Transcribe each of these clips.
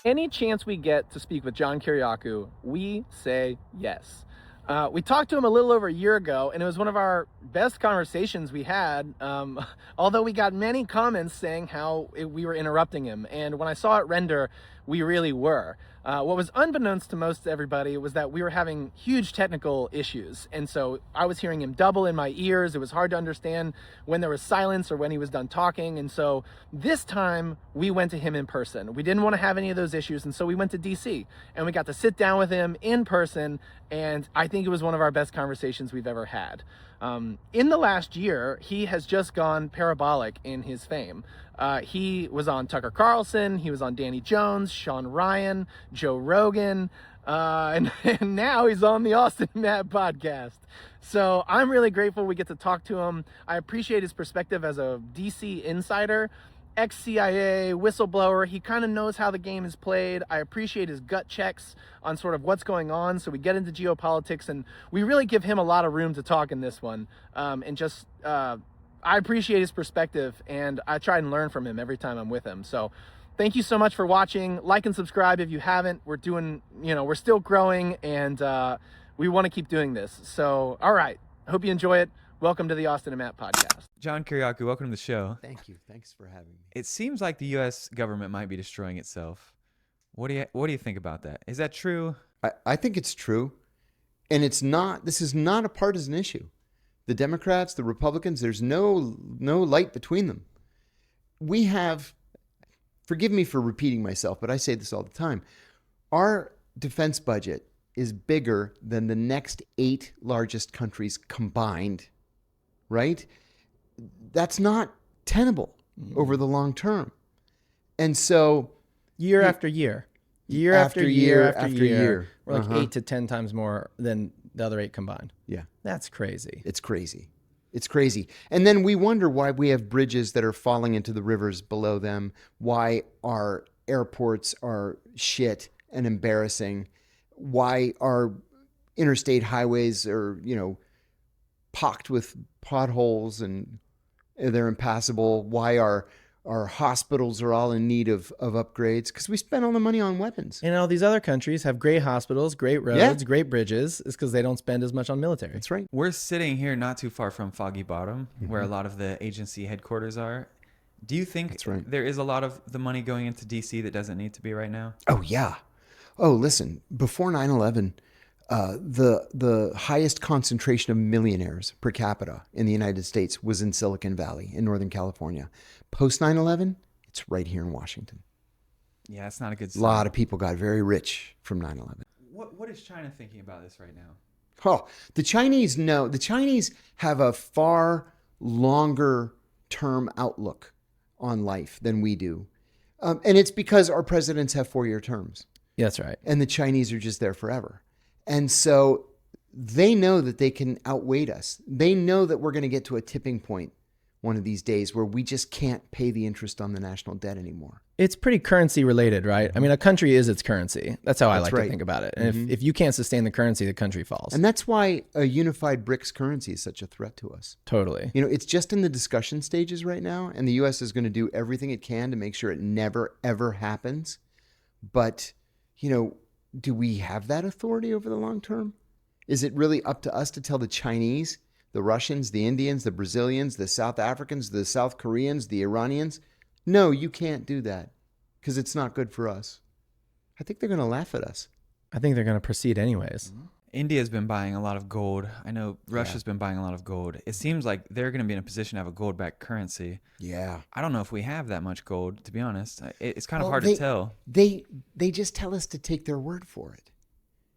Any chance we get to speak with John Kiriakou, we say yes. We talked to him a little over a year ago, and it was one of our best conversations we had, although we got many comments saying how we were interrupting him. And when I saw it render, we really were. What was unbeknownst to most everybody was that we were having huge technical issues. And so I was hearing him double in my ears. It was hard to understand when there was silence or when he was done talking. And so this time we went to him in person. We didn't want to have any of those issues. And so we went to DC and we got to sit down with him in person. And I think it was one of our best conversations we've ever had. In the last year, he has just gone parabolic in his fame. He was on Tucker Carlson, he was on Danny Jones, Sean Ryan, Joe Rogan, and now he's on the Austin and Matt podcast. So I'm really grateful we get to talk to him. I appreciate his perspective as a DC insider, ex-CIA, whistleblower. He kind of knows how the game is played. I appreciate his gut checks on sort of what's going on. So we get into geopolitics, and we really give him a lot of room to talk in this one. I appreciate his perspective, and I try and learn from him every time I'm with him. So thank you so much for watching. Like and subscribe if you haven't. We're doing, we're still growing, and we want to keep doing this. So, all right. I hope you enjoy it. Welcome to the Austin and Matt podcast. John Kiriakou, welcome to the show. Thank you. Thanks for having me. It seems like the U.S. government might be destroying itself. What do you think about that? Is that true? I think it's true. And this is not a partisan issue. The Democrats, the Republicans, there's no light between them. We have, forgive me for repeating myself, but I say this all the time. Our defense budget is bigger than the next 8 largest countries combined, right? That's not tenable over the long term. And so year after year, we're like 8 to 10 times more than the other 8 combined. Yeah. That's crazy. It's crazy. It's crazy. And then we wonder why we have bridges that are falling into the rivers below them, why our airports are shit and embarrassing, why our interstate highways are, pocked with potholes and they're impassable, why our hospitals are all in need of upgrades, because we spend all the money on weapons. And all these other countries have great hospitals, great roads, great bridges. It's because they don't spend as much on military. That's right. We're sitting here not too far from Foggy Bottom, where a lot of the agency headquarters are. Do you think there is a lot of the money going into D.C. that doesn't need to be right now? Oh, yeah. Oh, listen, before 9/11, the highest concentration of millionaires per capita in the United States was in Silicon Valley in Northern California. Post 9/11, it's right here in Washington. Yeah, it's not a good sign. A lot of people got very rich from 9/11. What is China thinking about this right now? Oh, the Chinese know. The Chinese have a far longer term outlook on life than we do. And it's because our presidents have 4-year terms. Yeah, that's right. And the Chinese are just there forever. And so they know that they can outweigh us. They know that we're going to get to a tipping point one of these days where we just can't pay the interest on the national debt anymore. It's pretty currency related, right? I mean, a country is its currency. That's how I like to think about it. And if you can't sustain the currency, the country falls. And that's why a unified BRICS currency is such a threat to us. Totally. It's just in the discussion stages right now, and the U.S. is going to do everything it can to make sure it never, ever happens. But, do we have that authority over the long term? Is it really up to us to tell the Chinese, the Russians, the Indians, the Brazilians, the South Africans, the South Koreans, the Iranians? No, you can't do that because it's not good for us. I think they're going to laugh at us. I think they're going to proceed anyways. India's been buying a lot of gold. I know Russia's been buying a lot of gold. It seems like they're going to be in a position to have a gold-backed currency. Yeah. I don't know if we have that much gold, to be honest. It's kind of hard to tell. They just tell us to take their word for it.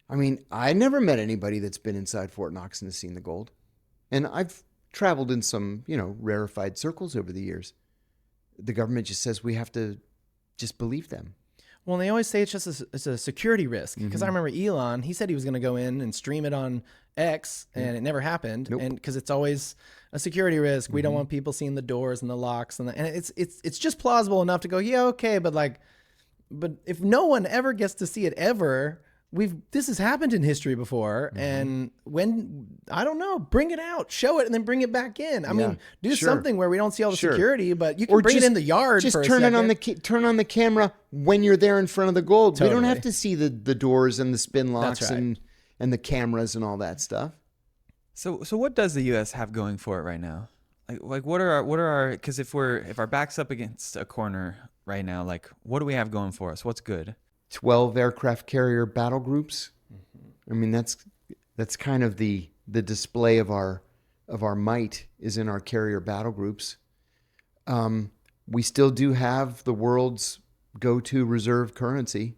I mean, I never met anybody that's been inside Fort Knox and has seen the gold. And I've traveled in some, rarefied circles over the years. The government just says we have to just believe them. Well, they always say it's just a security risk. Because I remember Elon, he said he was going to go in and stream it on X, and it never happened. Nope. And because it's always a security risk. We don't want people seeing the doors and the locks, and it's just plausible enough to go, yeah, okay, but if no one ever gets to see it ever, this has happened in history before, and when I don't know, bring it out, show it, and then bring it back in. I mean, do something where we don't see all the security, but you can bring it in the yard. Just for a turn it second. turn on the camera when you're there in front of the gold. Totally. We don't have to see the doors and the spin locks That's right. and the cameras and all that stuff. So what does the U.S. have going for it right now? Like what are our because if our back's up against a corner right now, like what do we have going for us? What's good? 12 aircraft carrier battle groups. I mean, that's kind of the display of our might is in our carrier battle groups. We still do have the world's go-to reserve currency.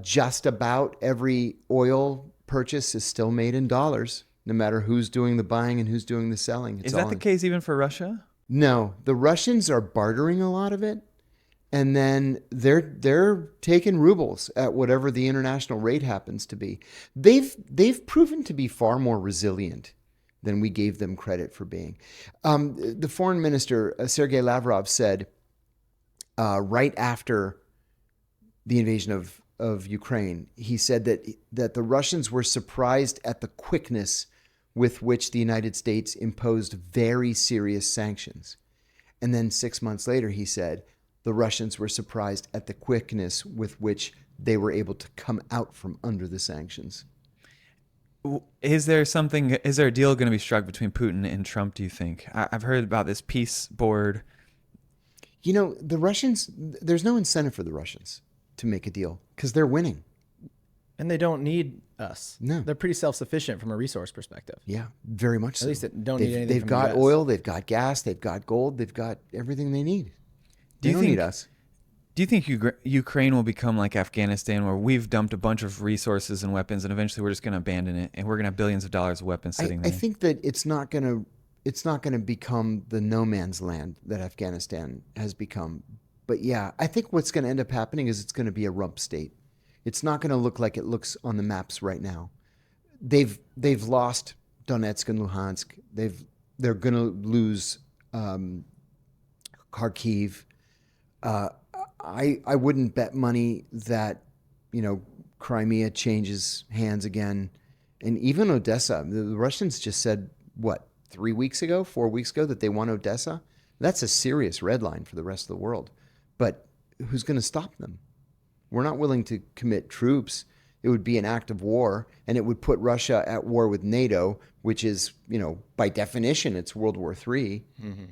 Just about every oil purchase is still made in dollars, no matter who's doing the buying and who's doing the selling. Is that the case even for Russia? No, the Russians are bartering a lot of it. And then they're taking rubles at whatever the international rate happens to be. They've proven to be far more resilient than we gave them credit for being. The foreign minister, Sergei Lavrov, said right after the invasion of Ukraine, he said that the Russians were surprised at the quickness with which the United States imposed very serious sanctions. And then 6 months later, he said, the Russians were surprised at the quickness with which they were able to come out from under the sanctions. Is there a deal going to be struck between Putin and Trump, do you think? I've heard about this peace board. You know, the Russians, there's no incentive for the Russians to make a deal because they're winning. And they don't need us. No. They're pretty self-sufficient from a resource perspective. Yeah, very much so. At least they don't need anything They've from got the US. oil, they've got gas, they've got gold, they've got everything they need. They don't need us. Do you think Ukraine will become like Afghanistan, where we've dumped a bunch of resources and weapons, and eventually we're just going to abandon it, and we're going to have billions of dollars of weapons sitting there? I think that it's not going to become the no man's land that Afghanistan has become. But yeah, I think what's going to end up happening is it's going to be a rump state. It's not going to look like it looks on the maps right now. They've lost Donetsk and Luhansk. They're going to lose Kharkiv. I wouldn't bet money that, Crimea changes hands again. And even Odessa, the Russians just said, 4 weeks ago, that they want Odessa? That's a serious red line for the rest of the world. But who's going to stop them? We're not willing to commit troops. It would be an act of war, and it would put Russia at war with NATO, which is, by definition, it's World War III. Mm-hmm.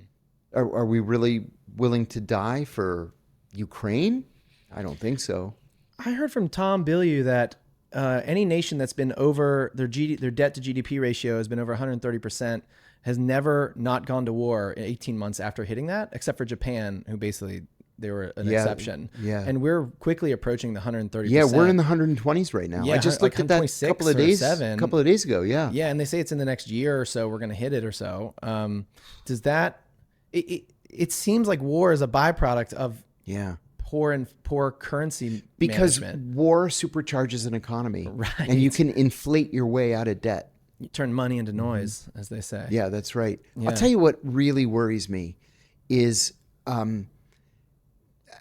Are we really willing to die for Ukraine? I don't think so. I heard from Tom Bilyeu that any nation that's been over their debt to GDP ratio has been over 130% has never not gone to war in 18 months after hitting that, except for Japan, who basically they were an exception. Yeah. And we're quickly approaching the 130%. Yeah, we're in the 120s right now. Yeah, I just looked at that a couple of days ago. Yeah. Yeah, and they say it's in the next year or so we're going to hit it or so. Does that it seems like war is a byproduct of poor currency because management. War supercharges an economy, right? And you can inflate your way out of debt. You turn money into noise, as they say. Yeah, that's right. Yeah. I'll tell you what really worries me is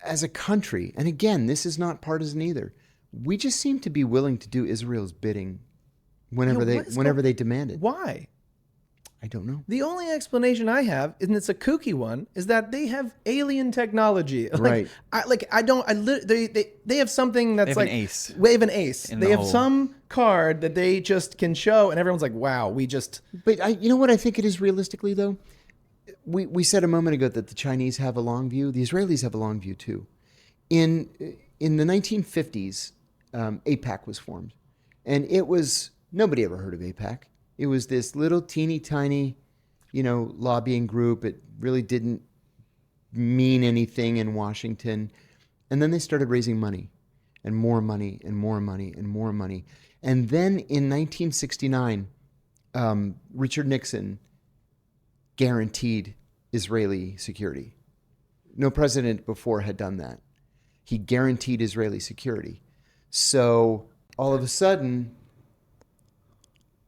as a country, and again, this is not partisan either, we just seem to be willing to do Israel's bidding whenever they demand it. Why? I don't know. The only explanation I have, and it's a kooky one, is that they have alien technology. Right. They have something that's an ace. They have an ace. They have some card that they just can show, and everyone's like, "Wow, we just." But you know what I think it is realistically, though. We said a moment ago that the Chinese have a long view. The Israelis have a long view too. In the 1950s, AIPAC was formed, and it was nobody ever heard of AIPAC. It was this little teeny tiny, lobbying group. It really didn't mean anything in Washington. And then they started raising money and more money and more money and more money. And then in 1969, Richard Nixon guaranteed Israeli security. No president before had done that. He guaranteed Israeli security. So all of a sudden,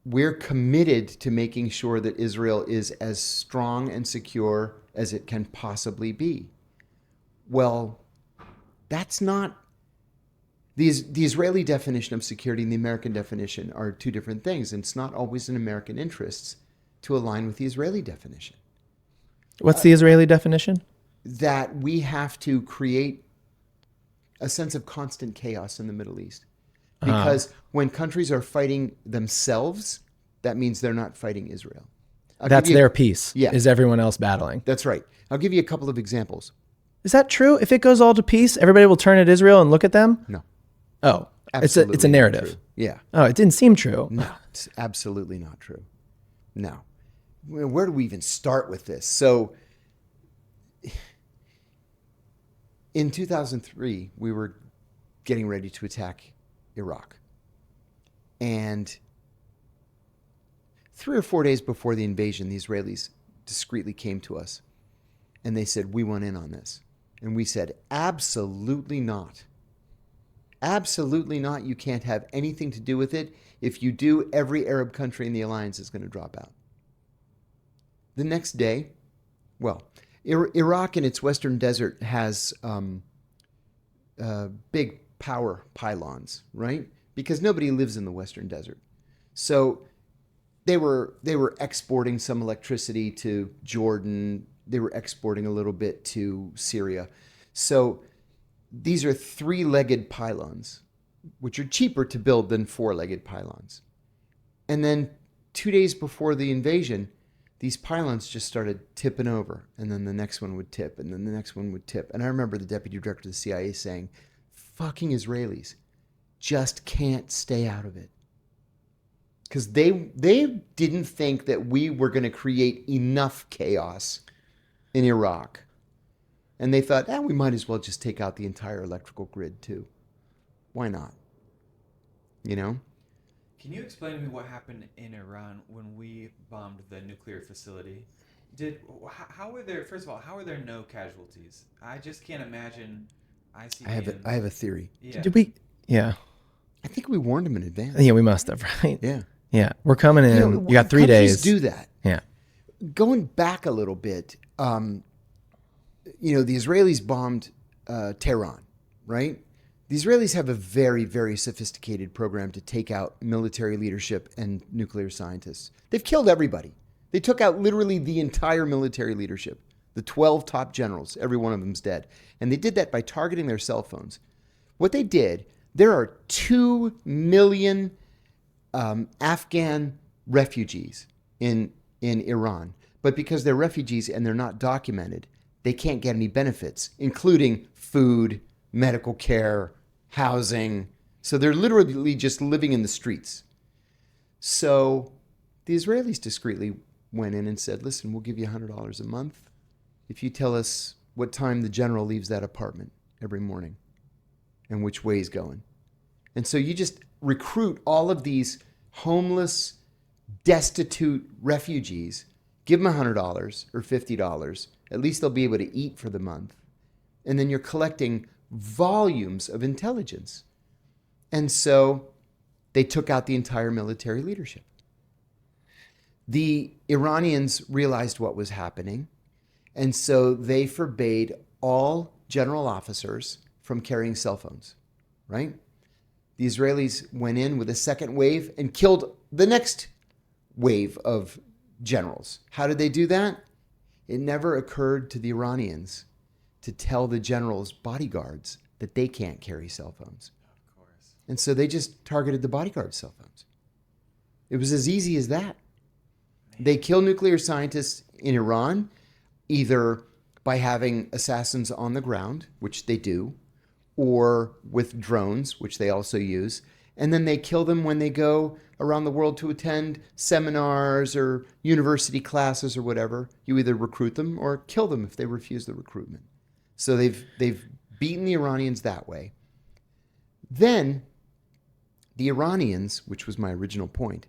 we're committed to making sure that Israel is as strong and secure as it can possibly be. Well, that's not The Israeli definition of security and the American definition are two different things, and it's not always in American interests to align with the Israeli definition. What's the Israeli definition? That we have to create a sense of constant chaos in the Middle East. Because when countries are fighting themselves, that means they're not fighting Israel. That's their peace. Yeah. Is everyone else battling? That's right. I'll give you a couple of examples. Is that true? If it goes all to peace, everybody will turn at Israel and look at them? No. Oh, Absolutely it's a not narrative. true. Yeah. Oh, it didn't seem true. No, it's absolutely not true. No. Where do we even start with this? So in 2003, we were getting ready to attack Iraq. And 3 or 4 days before the invasion, the Israelis discreetly came to us and they said, we want in on this. And we said, absolutely not. Absolutely not. You can't have anything to do with it. If you do, every Arab country in the alliance is going to drop out. The next day, well, Iraq in its western desert has big power pylons, right? Because nobody lives in the western desert. So they were exporting some electricity to Jordan. They were exporting a little bit to Syria. So these are 3-legged pylons, which are cheaper to build than 4-legged pylons. And then 2 days before the invasion, these pylons just started tipping over, and then the next one would tip, and then the next one would tip. And I remember the deputy director of the CIA saying, fucking Israelis just can't stay out of it. Because they didn't think that we were going to create enough chaos in Iraq. And they thought, we might as well just take out the entire electrical grid too. Why not? You know? Can you explain to me what happened in Iran when we bombed the nuclear facility? How were there no casualties? I just can't imagine. I have a theory. Yeah. Did we? Yeah. I think we warned them in advance. Yeah, we must have, right? Yeah. Yeah. We're coming in. You got 3 days. Countries do that. Yeah. Going back a little bit, the Israelis bombed Tehran, right? The Israelis have a very, very sophisticated program to take out military leadership and nuclear scientists. They've killed everybody. They took out literally the entire military leadership. The 12 top generals, every one of them's dead. And they did that by targeting their cell phones. What they did, there are 2 million Afghan refugees in Iran. But because they're refugees and they're not documented, they can't get any benefits, including food, medical care, housing. So they're literally just living in the streets. So the Israelis discreetly went in and said, listen, we'll give you $100 a month if you tell us what time the general leaves that apartment every morning and which way he's going. And so you just recruit all of these homeless, destitute refugees, give them $100 or $50. At least they'll be able to eat for the month. And then you're collecting volumes of intelligence. And so they took out the entire military leadership. The Iranians realized what was happening, and so they forbade all general officers from carrying cell phones, right? The Israelis went in with a second wave and killed the next wave of generals. How did they do that? It never occurred to the Iranians to tell the generals' bodyguards that they can't carry cell phones. Of course. And so they just targeted the bodyguards' cell phones. It was as easy as that. They kill nuclear scientists in Iran, either by having assassins on the ground, which they do, or with drones, which they also use. And then they kill them when they go around the world to attend seminars or university classes or whatever. You either recruit them or kill them if they refuse the recruitment. So they've beaten the Iranians that way. Then the Iranians, which was my original point,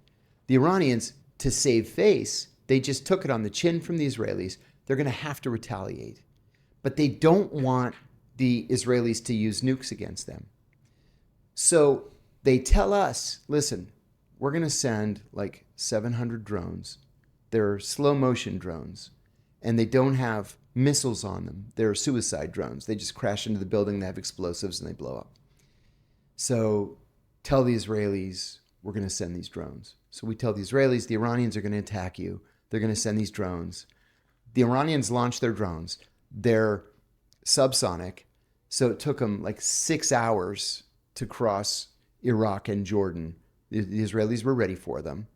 the Iranians, to save face, they just took it on the chin from the Israelis. They're going to have to retaliate. But they don't want the Israelis to use nukes against them. So they tell us, listen, we're going to send like 700 drones. They're slow motion drones, and they don't have missiles on them. They're suicide drones. They just crash into the building, they have explosives, and they blow up. So tell the Israelis we're going to send these drones. So we tell the Israelis the Iranians are going to attack you. They're going to send these drones. The Iranians launch their drones. They're subsonic. So it took them like 6 hours to cross Iraq and Jordan. The Israelis were ready for them.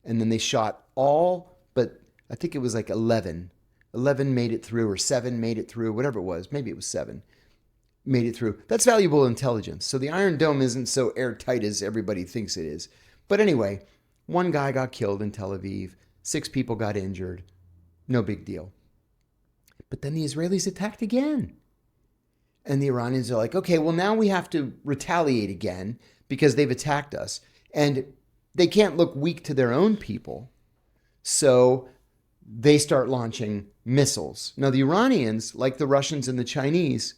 And then they shot all, but I think it was like 11. 11 made it through, or 7 made it through, whatever it was. Maybe it was 7 made it through. That's valuable intelligence. So the Iron Dome isn't so airtight as everybody thinks it is. But anyway, 1 guy got killed in Tel Aviv. 6 people got injured. No big deal. But then the Israelis attacked again. And the Iranians are like, okay, well, now we have to retaliate again because they've attacked us. And they can't look weak to their own people. So they start launching missiles. Now, the Iranians, like the Russians and the Chinese,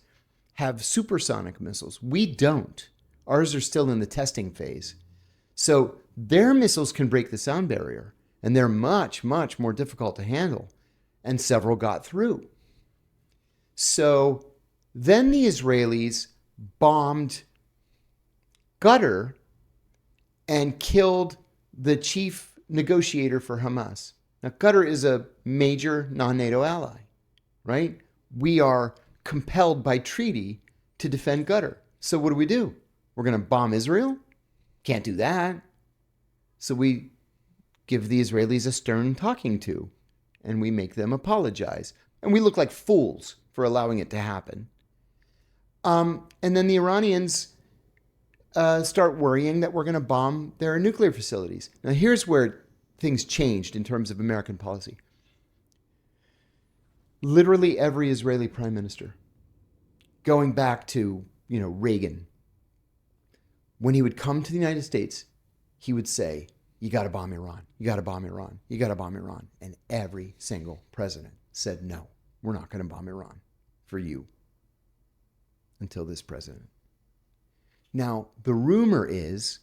have supersonic missiles. We don't. Ours are still in the testing phase. So their missiles can break the sound barrier, and they're much, much more difficult to handle. And several got through. So then the Israelis bombed Qatar and killed the chief negotiator for Hamas. Now, Qatar is a major non-NATO ally, right? We are compelled by treaty to defend Qatar. So what do? We're going to bomb Israel? Can't do that. So we give the Israelis a stern talking to, and we make them apologize. And we look like fools for allowing it to happen. And then the Iranians start worrying that we're going to bomb their nuclear facilities. Now, here's where things changed in terms of American policy. Literally every Israeli prime minister, going back to, Reagan, when he would come to the United States, he would say, you got to bomb Iran. You got to bomb Iran. You got to bomb Iran. And every single president said, no, we're not going to bomb Iran for you. Until this president. Now, the rumor is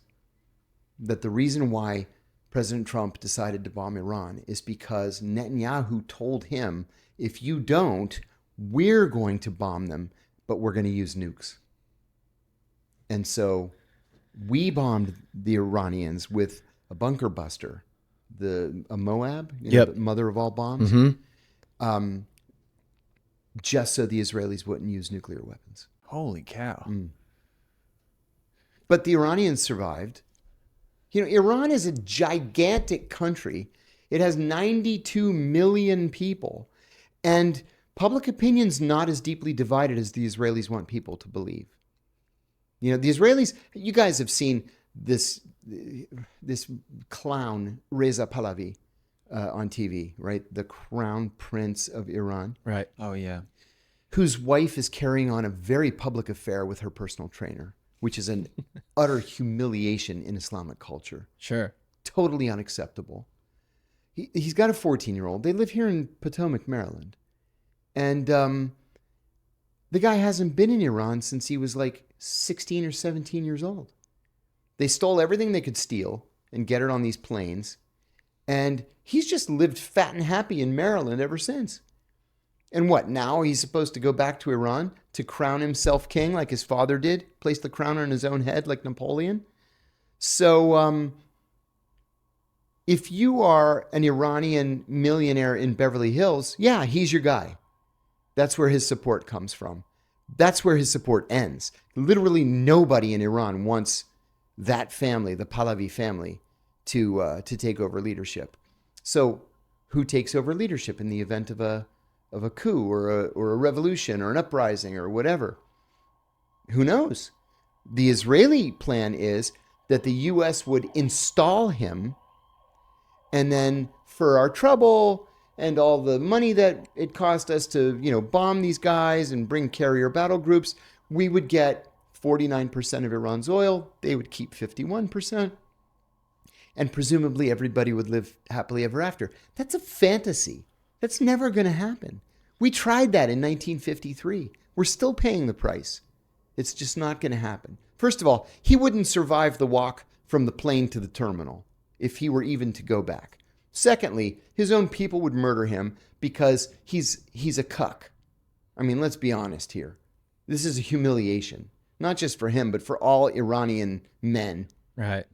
that the reason why President Trump decided to bomb Iran is because Netanyahu told him, if you don't, we're going to bomb them, but we're going to use nukes. And so we bombed the Iranians with a bunker buster, a Moab, the mother of all bombs, just so the Israelis wouldn't use nuclear weapons. Holy cow. But the Iranians survived. Iran is a gigantic country. It has 92 million people. And public opinion's not as deeply divided as the Israelis want people to believe. The Israelis, you guys have seen this clown, Reza Pahlavi, on TV, right? The crown prince of Iran. Right. Oh, yeah. Whose wife is carrying on a very public affair with her personal trainer, which is an utter humiliation in Islamic culture. Sure. Totally unacceptable. He's got a 14-year-old. They live here in Potomac, Maryland. And the guy hasn't been in Iran since he was like 16 or 17 years old. They stole everything they could steal and get it on these planes. And he's just lived fat and happy in Maryland ever since. And what, now he's supposed to go back to Iran to crown himself king like his father did? Place the crown on his own head like Napoleon? So if you are an Iranian millionaire in Beverly Hills, yeah, he's your guy. That's where his support comes from. That's where his support ends. Literally nobody in Iran wants that family, the Pahlavi family, to take over leadership. So who takes over leadership in the event of a coup or a revolution or an uprising or whatever? Who knows? The Israeli plan is that the U.S. would install him, and then for our trouble and all the money that it cost us to, bomb these guys and bring carrier battle groups, we would get 49% of Iran's oil. They would keep 51%. And presumably everybody would live happily ever after. That's a fantasy. That's never going to happen. We tried that in 1953. We're still paying the price. It's just not going to happen. First of all, he wouldn't survive the walk from the plane to the terminal if he were even to go back. Secondly, his own people would murder him because he's a cuck. I mean, let's be honest here. This is a humiliation. not just for him, but for all Iranian men. Right.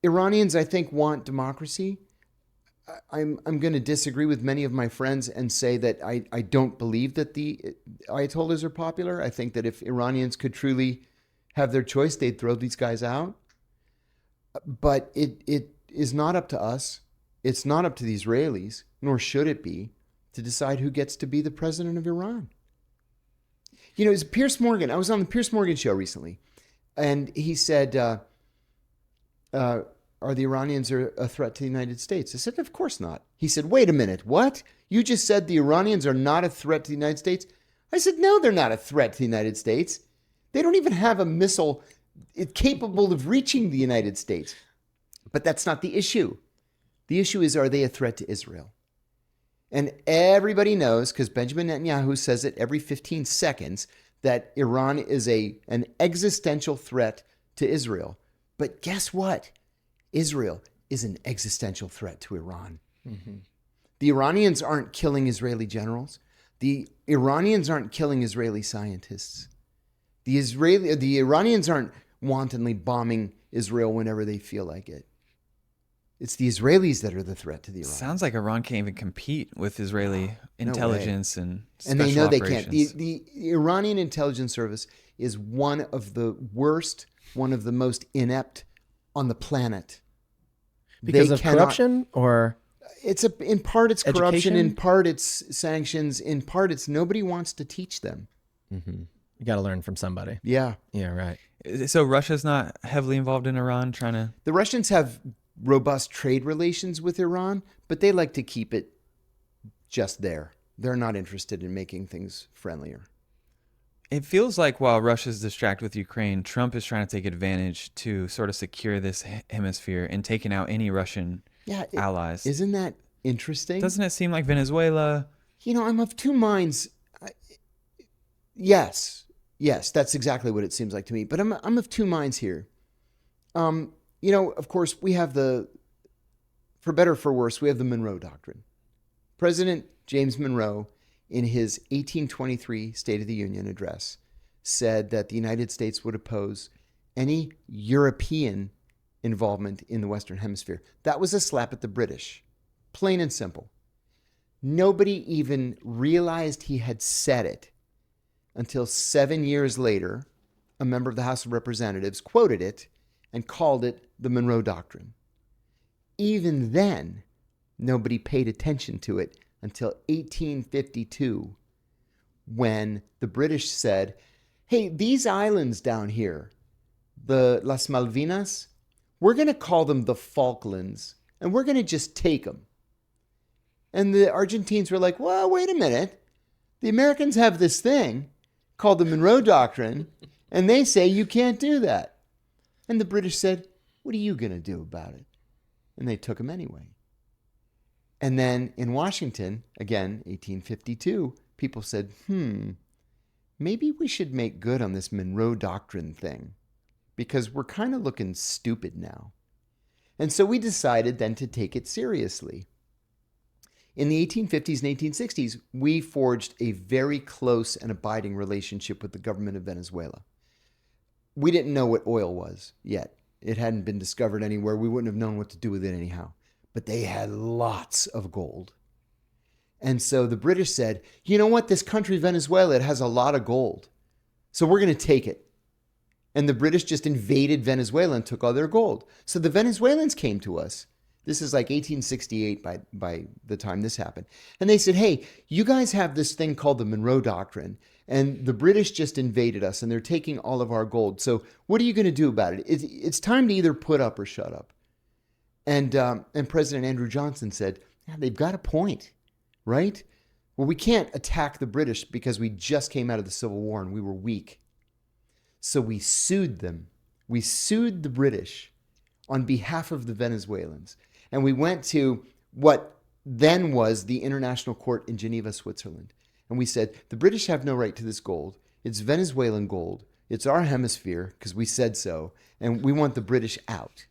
Iranians, I think, want democracy. I'm going to disagree with many of my friends and say that I don't believe that the Ayatollahs are popular. I think that if Iranians could truly have their choice, they'd throw these guys out. But it is not up to us. It's not up to the Israelis, nor should it be, to decide who gets to be the president of Iran. You know, it's Piers Morgan. I was on the Piers Morgan show recently, and he said, are the Iranians a threat to the United States? I said, of course not. He said, wait a minute, what? You just said the Iranians are not a threat to the United States? I said, no, they're not a threat to the United States. They don't even have a missile capable of reaching the United States. But that's not the issue. The issue is, are they a threat to Israel? And everybody knows, because Benjamin Netanyahu says it every 15 seconds, that Iran is an existential threat to Israel. But guess what? Israel is an existential threat to Iran. Mm-hmm. The Iranians aren't killing Israeli generals. The Iranians aren't killing Israeli scientists. The Iranians aren't wantonly bombing Israel whenever they feel like it. It's the Israelis that are the threat to the Iranians. Sounds like Iran can't even compete with Israeli intelligence and special and they know operations. they can't. The Iranian intelligence service is one of the worst, one of the most inept on the planet. Because of corruption, or in part it's corruption, education? in part it's sanctions, in part it's nobody wants to teach them. Mm-hmm. You got to learn from somebody. Yeah. Yeah, right. So Russia's not heavily involved in Iran trying to... The Russians have robust trade relations with Iran, but they like to keep it just there. They're not interested in making things friendlier. It feels like while Russia's distracted with Ukraine, Trump is trying to take advantage to sort of secure this hemisphere and taking out any Russian allies. Isn't that interesting? Doesn't it seem like Venezuela? You know, I'm of two minds. Yes, that's exactly what it seems like to me. But I'm of two minds here. You know, of course, we have for better or for worse, we have the Monroe Doctrine. President James Monroe, in his 1823 State of the Union address, said that the United States would oppose any European involvement in the Western Hemisphere. That was a slap at the British, plain and simple. Nobody even realized he had said it until 7 years later, a member of the House of Representatives quoted it and called it the Monroe Doctrine. Even then, nobody paid attention to it until 1852, when the British said, hey, these islands down here, the Las Malvinas, we're going to call them the Falklands, and we're going to just take them. And the Argentines were like, well, wait a minute. The Americans have this thing called the Monroe Doctrine, and they say you can't do that. And the British said, what are you going to do about it? And they took them anyway. And then in Washington, again, 1852, people said, maybe we should make good on this Monroe Doctrine thing, because we're kind of looking stupid now. And so we decided then to take it seriously. In the 1850s and 1860s, we forged a very close and abiding relationship with the government of Venezuela. We didn't know what oil was yet. It hadn't been discovered anywhere. We wouldn't have known what to do with it anyhow. But they had lots of gold. And so the British said, you know what? This country, Venezuela, it has a lot of gold. So we're going to take it. And the British just invaded Venezuela and took all their gold. So the Venezuelans came to us. This is like 1868 by the time this happened. And they said, hey, you guys have this thing called the Monroe Doctrine, and the British just invaded us, and they're taking all of our gold. So what are you going to do about it? It's time to either put up or shut up. And President Andrew Johnson said, yeah, they've got a point, right? Well, we can't attack the British because we just came out of the Civil War and we were weak. So we sued them. We sued the British on behalf of the Venezuelans. And we went to what then was the International Court in Geneva, Switzerland. And we said, the British have no right to this gold. It's Venezuelan gold. It's our hemisphere because we said so. And we want the British out.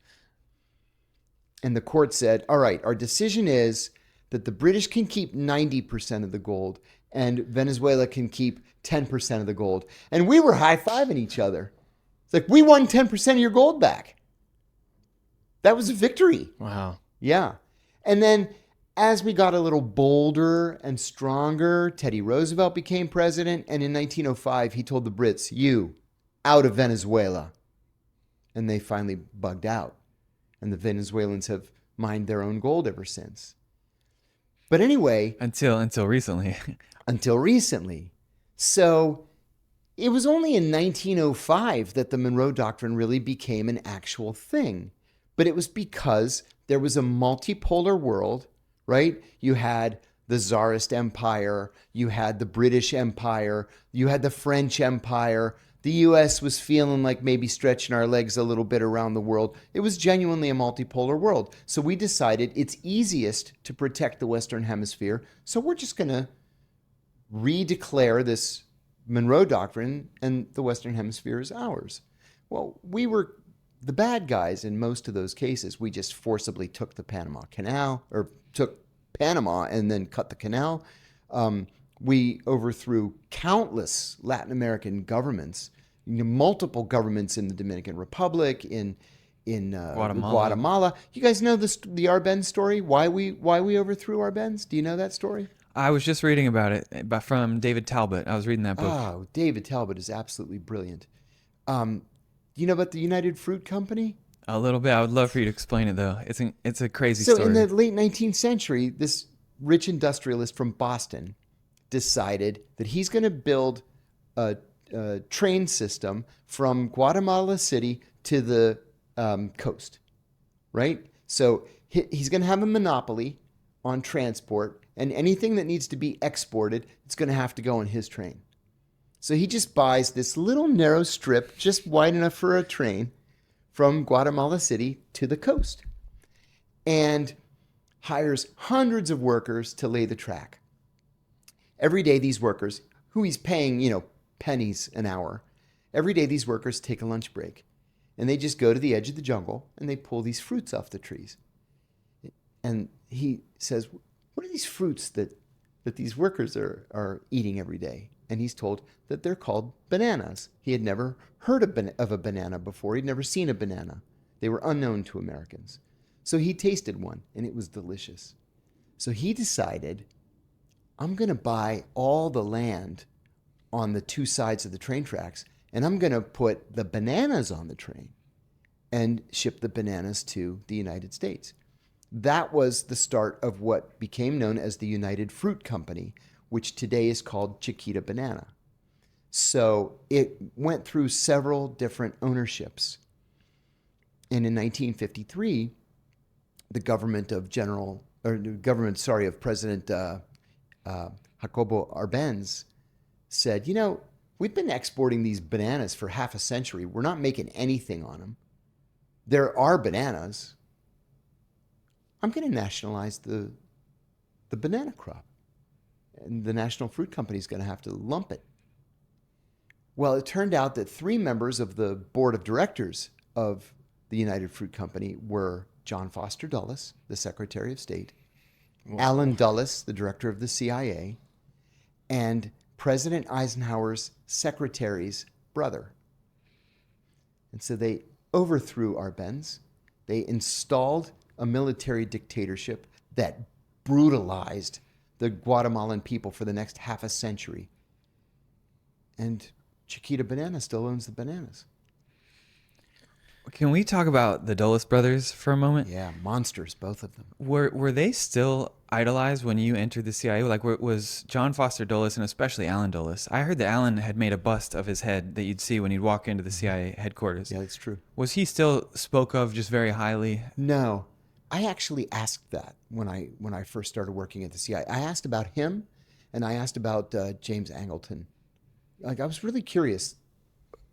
And the court said, all right, our decision is that the British can keep 90% of the gold and Venezuela can keep 10% of the gold. And we were high-fiving each other. It's like, we won 10% of your gold back. That was a victory. Wow. Yeah. And then as we got a little bolder and stronger, Teddy Roosevelt became president. And in 1905, he told the Brits, you, out of Venezuela. And they finally bugged out. And the Venezuelans have mined their own gold ever since. But anyway. Until recently. Until recently. So it was only in 1905 that the Monroe Doctrine really became an actual thing. But it was because there was a multipolar world, right? You had the Tsarist Empire, you had the British Empire, you had the French Empire. The U.S. was feeling like maybe stretching our legs a little bit around the world. It was genuinely a multipolar world. So we decided it's easiest to protect the Western Hemisphere. So we're just going to redeclare this Monroe Doctrine, and the Western Hemisphere is ours. Well, we were the bad guys in most of those cases. We just forcibly took the Panama Canal, or took Panama and then cut the canal. We overthrew countless Latin American governments, multiple governments in the Dominican Republic, in Guatemala. You guys know the Arbenz story? Why we overthrew Arbenz? Do you know that story? I was just reading about it from David Talbot. I was reading that book. Oh, David Talbot is absolutely brilliant. Do you know about the United Fruit Company? A little bit. I would love for you to explain it, though. It's a crazy story. So in the late 19th century, this rich industrialist from Boston decided that he's going to build a train system from Guatemala City to the coast, right? So he's going to have a monopoly on transport, and anything that needs to be exported, it's going to have to go on his train. So he just buys this little narrow strip, just wide enough for a train, from Guatemala City to the coast, and hires hundreds of workers to lay the track. Every day, these workers, who he's paying, pennies an hour, every day these workers take a lunch break, and they just go to the edge of the jungle and they pull these fruits off the trees. And he says, "What are these fruits that these workers are eating every day?" And he's told that they're called bananas. He had never heard of a banana before. He'd never seen a banana. They were unknown to Americans. So he tasted one, and it was delicious. So he decided, I'm going to buy all the land on the two sides of the train tracks, and I'm going to put the bananas on the train and ship the bananas to the United States. That was the start of what became known as the United Fruit Company, which today is called Chiquita Banana. So it went through several different ownerships. And in 1953, the government of President Jacobo Arbenz said, we've been exporting these bananas for half a century. We're not making anything on them. There are bananas. I'm going to nationalize the banana crop. And the National Fruit Company is going to have to lump it. Well, it turned out that 3 members of the board of directors of the United Fruit Company were John Foster Dulles, the Secretary of State, Allen Dulles, the director of the CIA, and President Eisenhower's secretary's brother. And so they overthrew Arbenz. They installed a military dictatorship that brutalized the Guatemalan people for the next half a century. And Chiquita Banana still owns the bananas. Can we talk about the Dulles brothers for a moment? Yeah, monsters, both of them. Were they still idolized when you entered the CIA? Like, was John Foster Dulles and especially Allen Dulles? I heard that Allen had made a bust of his head that you'd see when you'd walk into the CIA headquarters. Yeah, that's true. Was he still spoke of just very highly? No. I actually asked that when I first started working at the CIA. I asked about him, and I asked about James Angleton. Like, I was really curious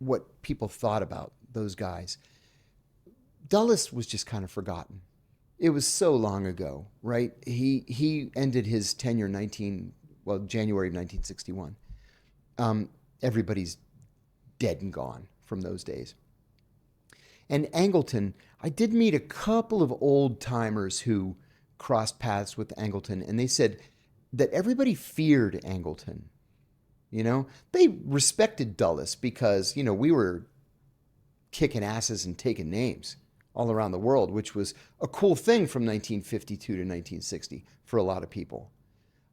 what people thought about those guys. Dulles was just kind of forgotten. It was so long ago, right? He ended his tenure January of 1961. Everybody's dead and gone from those days. And Angleton, I did meet a couple of old timers who crossed paths with Angleton, and they said that everybody feared Angleton. You know, they respected Dulles because, you know, we were kicking asses and taking names all around the world, which was a cool thing from 1952 to 1960 for a lot of people.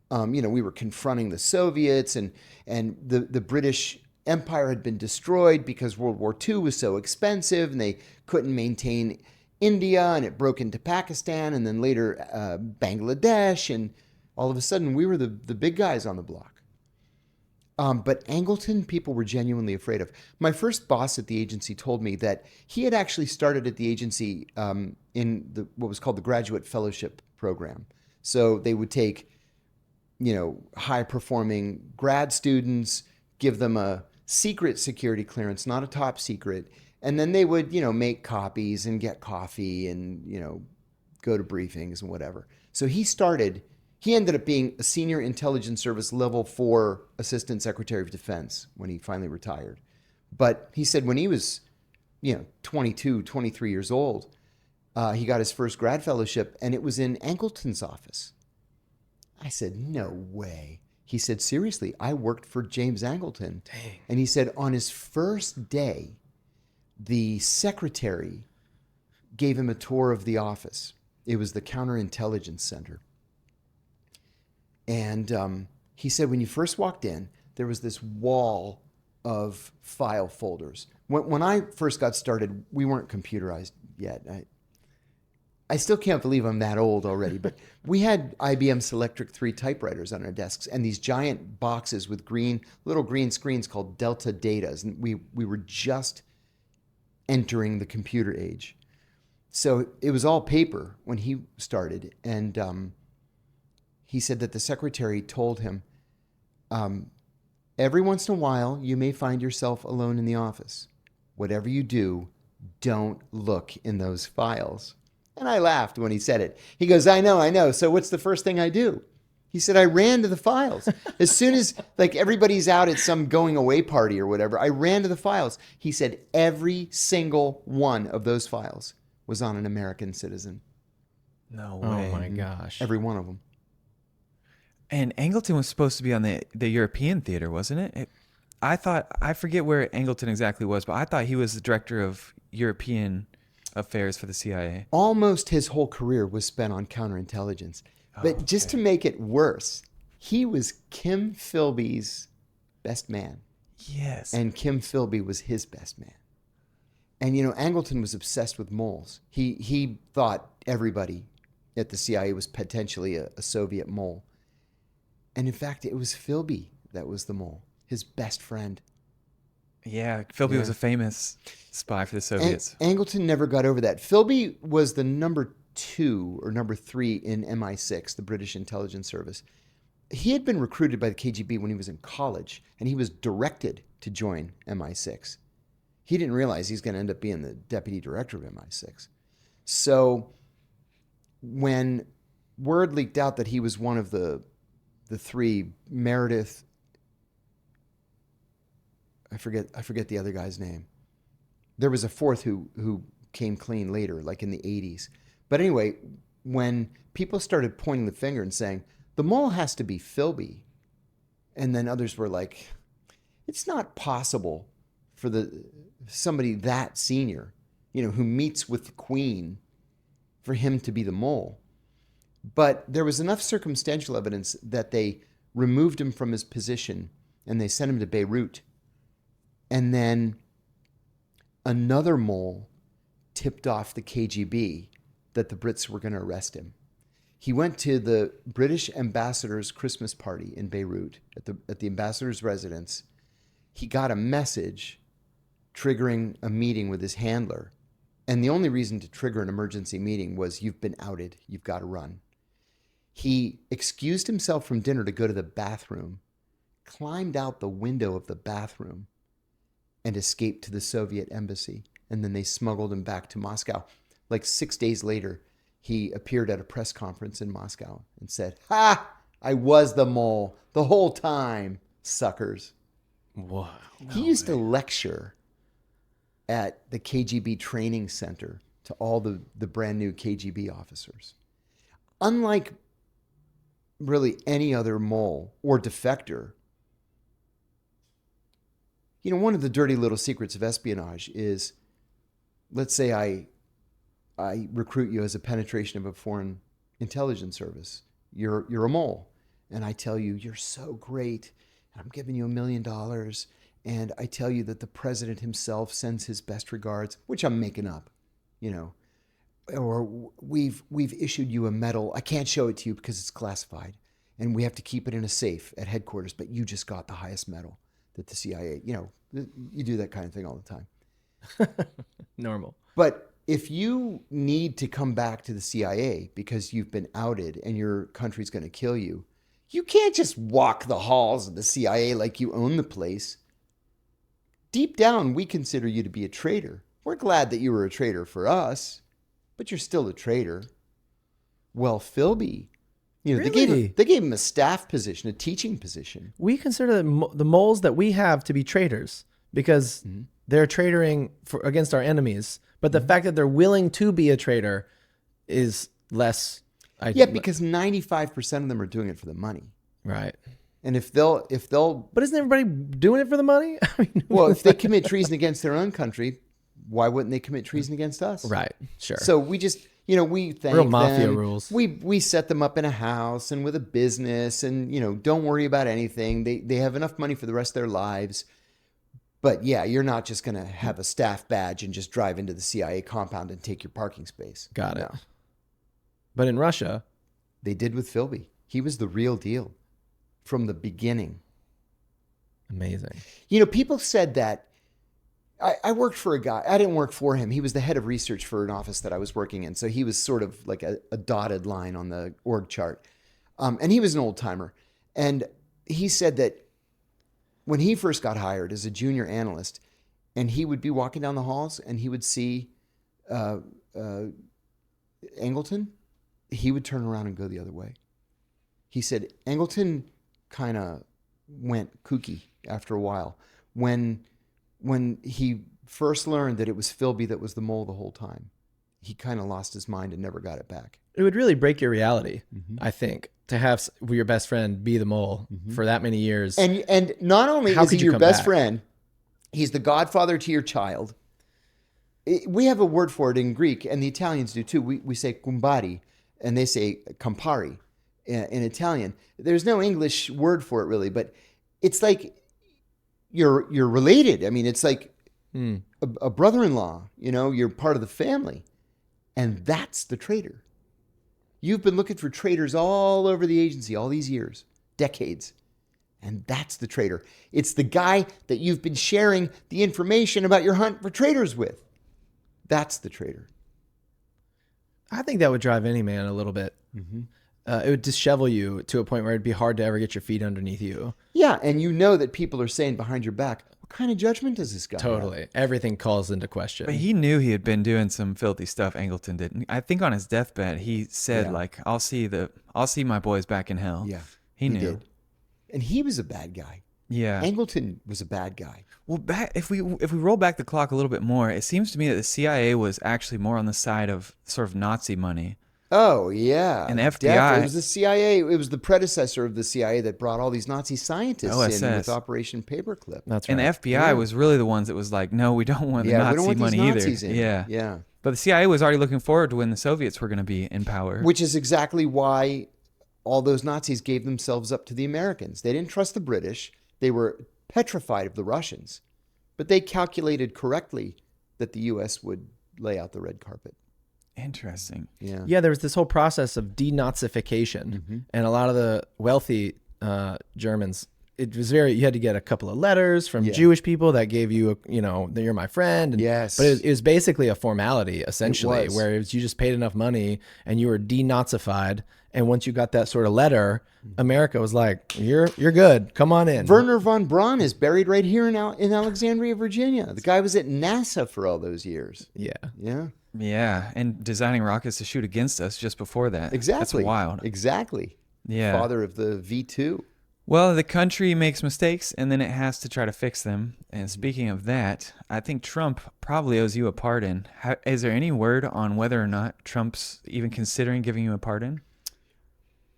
You know, we were confronting the Soviets, and the British Empire had been destroyed because World War II was so expensive, and they couldn't maintain India, and it broke into Pakistan, and then later Bangladesh, and all of a sudden we were the big guys on the block. But Angleton, people were genuinely afraid of. My first boss at the agency told me that he had actually started at the agency in what was called the Graduate Fellowship Program. So they would take, you know, high-performing grad students, give them a secret security clearance, not a top secret, and then they would, you know, make copies and get coffee and, you know, go to briefings and whatever. So he ended up being a senior intelligence service level 4 assistant secretary of defense when he finally retired. But he said when he was, you know, 22, 23 years old, he got his first grad fellowship, and it was in Angleton's office. I said, no way. He said, seriously, I worked for James Angleton. Dang. And he said on his first day, the secretary gave him a tour of the office. It was the Counterintelligence Center. And he said when you first walked in, there was this wall of file folders. When I first got started, we weren't computerized yet. I still can't believe I'm that old already, but we had IBM Selectric 3 typewriters on our desks and these giant boxes with little green screens called Delta Datas. And we were just entering the computer age. So it was all paper when he started. And he said that the secretary told him, every once in a while, you may find yourself alone in the office. Whatever you do, don't look in those files. And I laughed when he said it. He goes, I know. So what's the first thing I do? He said, I ran to the files. As soon as like everybody's out at some going away party or whatever, I ran to the files. He said every single one of those files was on an American citizen. No way. Oh my gosh. Every one of them. And Angleton was supposed to be on the European theater, wasn't it? I forget where Angleton exactly was, but I thought he was the director of European affairs for the CIA. Almost his whole career was spent on counterintelligence. But just to make it worse, he was Kim Philby's best man. Yes. And Kim Philby was his best man. And, you know, Angleton was obsessed with moles. He thought everybody at the CIA was potentially a Soviet mole. And in fact, it was Philby that was the mole, his best friend. Yeah, Philby was a famous spy for the Soviets. Angleton never got over that. Philby was the number 2 or number 3 in MI6, the British intelligence service. He had been recruited by the KGB when he was in college, and he was directed to join MI6. He didn't realize he's going to end up being the deputy director of MI6. So when word leaked out that he was one of the 3, Meredith, I forget the other guy's name. There was a 4th who came clean later, like in the 80s. But anyway, when people started pointing the finger and saying, the mole has to be Philby, and then others were like, it's not possible for somebody that senior, you know, who meets with the Queen, for him to be the mole. But there was enough circumstantial evidence that they removed him from his position and they sent him to Beirut. And then another mole tipped off the KGB that the Brits were going to arrest him. He went to the British ambassador's Christmas party in Beirut at the ambassador's residence. He got a message triggering a meeting with his handler. And the only reason to trigger an emergency meeting was you've been outed. You've got to run. He excused himself from dinner to go to the bathroom, climbed out the window of the bathroom, and escaped to the Soviet embassy. And then they smuggled him back to Moscow. Like 6 days later, he appeared at a press conference in Moscow and said, "Ha! I was the mole the whole time, suckers." Wow. He used to lecture at the KGB training center to all the brand new KGB officers. Unlike really any other mole or defector. You know, one of the dirty little secrets of espionage is, let's say I recruit you as a penetration of a foreign intelligence service. You're a mole, and I tell you you're so great, and I'm giving you $1 million, and I tell you that the president himself sends his best regards, which I'm making up, you know, or we've issued you a medal. I can't show it to you because it's classified, and we have to keep it in a safe at headquarters. But you just got the highest medal that the CIA, you know, you do that kind of thing all the time. Normal. But if you need to come back to the CIA because you've been outed and your country's going to kill you, you can't just walk the halls of the CIA like you own the place. Deep down, we consider you to be a traitor. We're glad that you were a traitor for us, but you're still a traitor. Well, Philby, you know, Really? they gave him a staff position, a teaching position. We consider the moles that we have to be traitors because they're traitoring against our enemies. But the fact that they're willing to be a traitor is less. Yeah, because 95% of them are doing it for the money. Right. And if they'll, But isn't everybody doing it for the money? I mean, well, if they commit treason against their own country, why wouldn't they commit treason against us? right. Sure. So we just, you know, we thank Real mafia them. rules. We set them up in a house and with a business, and you know, don't worry about anything. They have enough money for the rest of their lives. But yeah, you're not just going to have a staff badge and just drive into the CIA compound and take your parking space. Got it. No. But in Russia, They did with Philby. He was the real deal from the beginning. amazing. You know, people said that I worked for a guy. I didn't work for him. He was the head of research for an office that I was working in. So he was sort of like a dotted line on the org chart. And he was an old timer. And he said that when he first got hired as a junior analyst, and he would be walking down the halls and he would see Angleton, he would turn around and go the other way. He said Angleton kind of went kooky after a while when he first learned that it was Philby that was the mole the whole time. He kind of lost his mind and never got it back. It would really break your reality, I think, to have your best friend be the mole for that many years. And not only How is he could you your come best back? friend, he's the godfather to your child. We have a word for it in Greek, and the Italians do too. We say kumbari, and they say campari in Italian. There's no English word for it really, but it's like you're related. I mean, it's like a brother-in-law. You know, you're part of the family, and that's the traitor. You've been looking for traitors all over the agency all these years, decades. And that's the traitor. It's the guy that you've been sharing the information about your hunt for traitors with. That's the traitor. I think that would drive any man a little bit. It would dishevel you to a point where it'd be hard to ever get your feet underneath you. Yeah, and you know that people are saying behind your back, what kind of judgment does this guy have? Totally. Everything calls into question. But he knew he had been doing some filthy stuff. Angleton didn't. I think on his deathbed he said, Yeah. like, "I'll see my boys back in hell." Yeah, he knew. did. And he was a bad guy. Yeah. Angleton was a bad guy. Well, if we roll back the clock a little bit more, it seems to me that the CIA was actually more on the side of sort of Nazi money. Oh, yeah. And the FBI. Definitely. It was the CIA. It was the predecessor of the CIA that brought all these Nazi scientists in OSS. with Operation Paperclip. That's right. And the FBI was really the ones that was like, no, we don't want the Yeah, we Nazi don't want money these Nazis either. in. Yeah. Yeah. But the CIA was already looking forward to when the Soviets were going to be in power. Which is exactly why all those Nazis gave themselves up to the Americans. They didn't trust the British. They were petrified of the Russians. But they calculated correctly that the U.S. would lay out the red carpet. Interesting. Yeah. Yeah, there was this whole process of denazification, and a lot of the wealthy Germans. It was you had to get a couple of letters from Jewish people that gave you, that you're my friend. And, Yes. But it was basically a formality, essentially, was. where you just paid enough money and you were denazified. And once you got that sort of letter, America was like, you're good. Come on in. Werner von Braun is buried right here in Alexandria, Virginia. The guy was at NASA for all those years. Yeah. Yeah. Yeah, and designing rockets to shoot against us just before that. Exactly. That's wild. Exactly. Yeah. Father of the V2. Well, the country makes mistakes, and then it has to try to fix them. And speaking of that, I think Trump probably owes you a pardon. Is there any word on whether or not Trump's even considering giving you a pardon?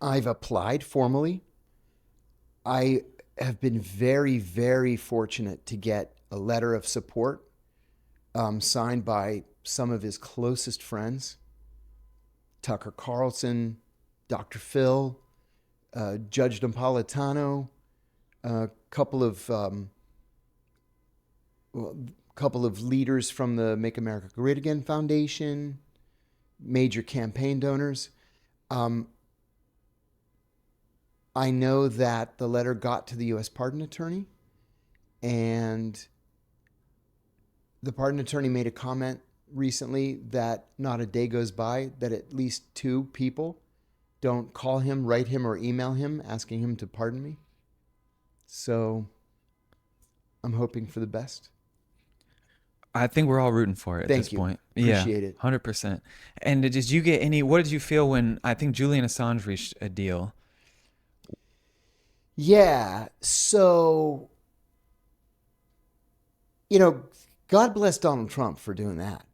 I've applied formally. I have been very, very fortunate to get a letter of support signed by some of his closest friends, Tucker Carlson, Dr. Phil, Judge Napolitano, a couple of leaders from the Make America Great Again Foundation, major campaign donors. I know that the letter got to the U.S. pardon attorney, and the pardon attorney made a comment recently that not a day goes by that at least 2 people don't call him, write him, or email him asking him to pardon me. So I'm hoping for the best. I think we're all rooting for it at Thank this you. point. Appreciate it. 100%. And did you get any? What did you feel when I think Julian Assange reached a deal? Yeah. So, God bless Donald Trump for doing that.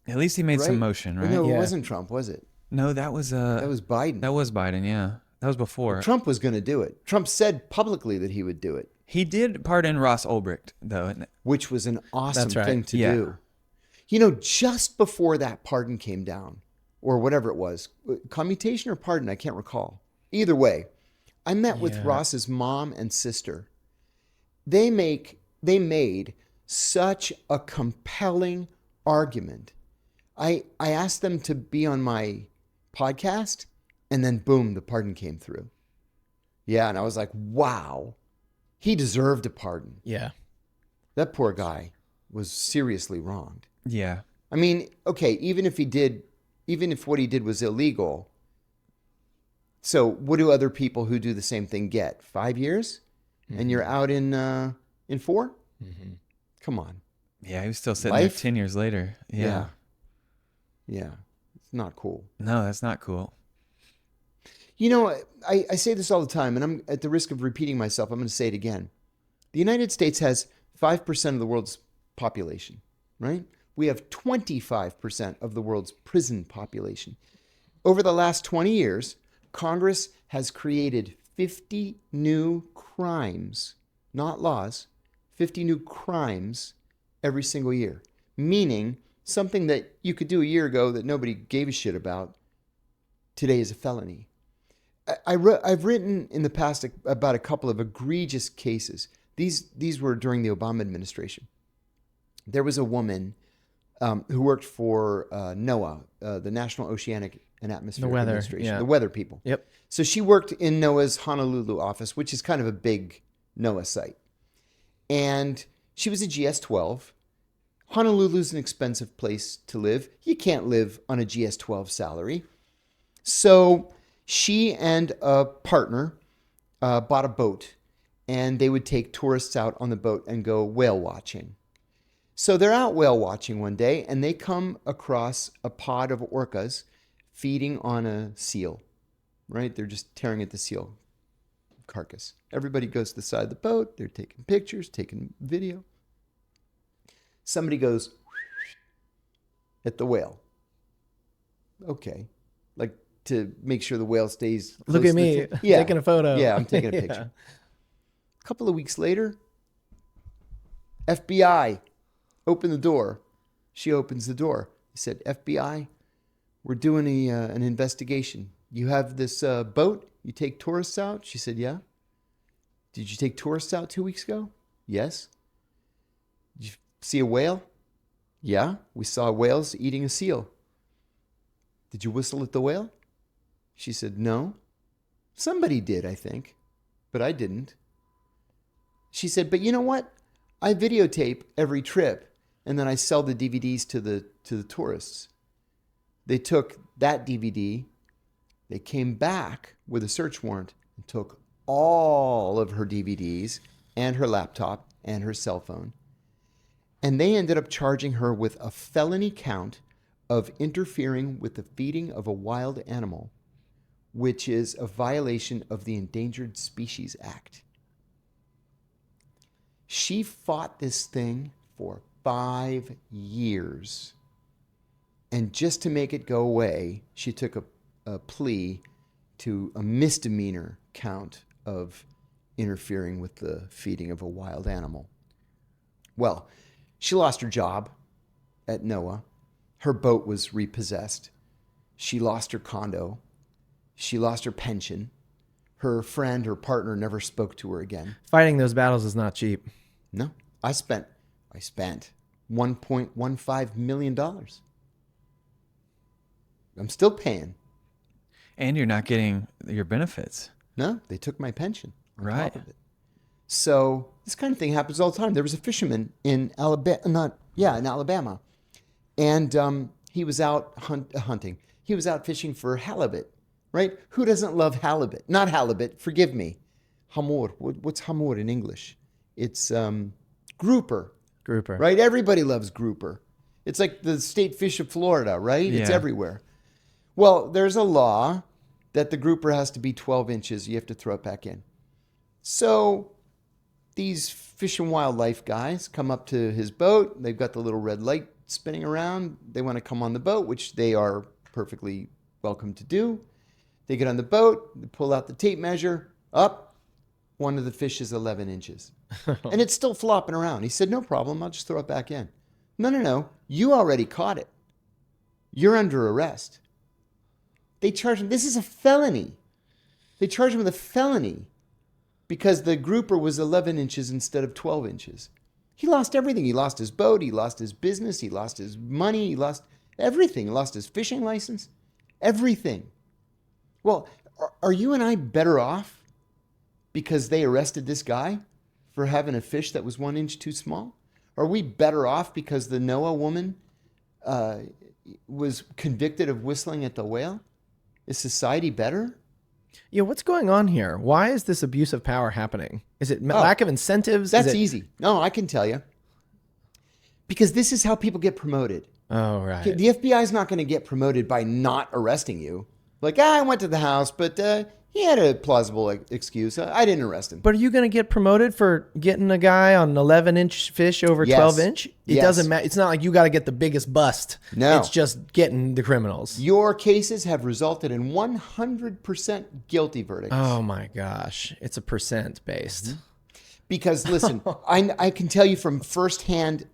At least he made some Right? motion, right? No, Yeah. it wasn't Trump, was it? No, that was That was Biden. That was Biden. Yeah, that was before. Trump was going to do it. Trump said publicly that he would do it, He did pardon Ross Ulbricht, though. which was an awesome That's right. thing to Yeah. do. Just before that pardon came down, or whatever it was, commutation or pardon, I can't recall. Either way, I met with Yeah. Ross's mom and sister. They made such a compelling argument. I asked them to be on my podcast, and then boom, the pardon came through. Yeah, and I was like, wow, he deserved a pardon. Yeah. That poor guy was seriously wronged. Yeah. I mean, okay, even if what he did was illegal, so what do other people who do the same thing get? 5 years? And you're out in 4? Mm-hmm. Come on. Yeah, he was still sitting Life? there 10 years later. Yeah. Yeah. It's not cool. No, that's not cool. I say this all the time, and I'm at the risk of repeating myself. I'm going to say it again. The United States has 5% of the world's population, right? We have 25% of the world's prison population. Over the last 20 years, Congress has created 50 new crimes, not laws, 50 new crimes every single year, meaning something that you could do a year ago that nobody gave a shit about, today is a felony. I've written in the past about a couple of egregious cases. These were during the Obama administration. There was a woman who worked for NOAA, the National Oceanic and Atmospheric weather, Administration, yeah. the weather people. Yep. So she worked in NOAA's Honolulu office, which is kind of a big NOAA site. And she was a GS-12. Honolulu's an expensive place to live. You can't live on a GS-12 salary. So she and a partner bought a boat, and they would take tourists out on the boat and go whale watching. So they're out whale watching one day, and they come across a pod of orcas feeding on a seal, right? They're just tearing at the seal carcass. Everybody goes to the side of the boat. They're taking pictures, taking video. Somebody goes at the whale. Okay. Like to make sure the whale stays close Look to at the me yeah. taking a photo. Yeah, I'm taking a picture. A couple of weeks later, FBI, open the door. She opens the door. He said, FBI, we're doing an investigation. You have this boat. You take tourists out? She said, yeah. Did you take tourists out 2 weeks ago? Yes. Did you see a whale? Yeah, we saw whales eating a seal. Did you whistle at the whale? She said, no. Somebody did, I think, but I didn't. She said, but you know what? I videotape every trip, and then I sell the DVDs to the tourists. They took that DVD. They came back with a search warrant and took all of her DVDs and her laptop and her cell phone. And they ended up charging her with a felony count of interfering with the feeding of a wild animal, which is a violation of the Endangered Species Act. She fought this thing for 5 years. And just to make it go away, she took a plea to a misdemeanor count of interfering with the feeding of a wild animal. Well, she lost her job at NOAA. Her boat was repossessed. She lost her condo. She lost her pension. Her friend, her partner, never spoke to her again. Fighting those battles is not cheap. No, I spent $1.15 million. I'm still paying. And you're not getting your benefits. No, they took my pension on Right. top of it. So this kind of thing happens all the time. There was a fisherman in Alabama, and he was out hunting. He was out fishing for halibut, right? Who doesn't love halibut? Not halibut, forgive me. Hamor. What's hamor in English? It's grouper, Grouper. right? Everybody loves grouper. It's like the state fish of Florida, right? It's Yeah. everywhere. Well, there's a law that the grouper has to be 12 inches. You have to throw it back in. So these Fish and Wildlife guys come up to his boat. They've got the little red light spinning around. They want to come on the boat, which they are perfectly welcome to do. They get on the boat, they pull out the tape measure, up. One of the fish is 11 inches. And it's still flopping around. He said, no problem, I'll just throw it back in. No. You already caught it. You're under arrest. They charge him, this is a felony. They charge him with a felony because the grouper was 11 inches instead of 12 inches. He lost everything. He lost his boat. He lost his business. He lost his money. He lost everything. He lost his fishing license. Everything. Well, are you and I better off because they arrested this guy for having a fish that was 1 inch too small? Are we better off because the NOAA woman was convicted of whistling at the whale? Is society better? Yeah, what's going on here? Why is this abuse of power happening? Is it lack of incentives? That's Is it... easy. No, I can tell you. Because this is how people get promoted. Oh, right. The FBI is not going to get promoted by not arresting you. Like, I went to the house, but he had a plausible excuse. I didn't arrest him. But are you going to get promoted for getting a guy on an 11-inch fish over Yes. 12-inch? It Yes. doesn't matter. It's not like you got to get the biggest bust. No. It's just getting the criminals. Your cases have resulted in 100% guilty verdicts. Oh, my gosh. It's a percent based. Because, listen, I can tell you from firsthand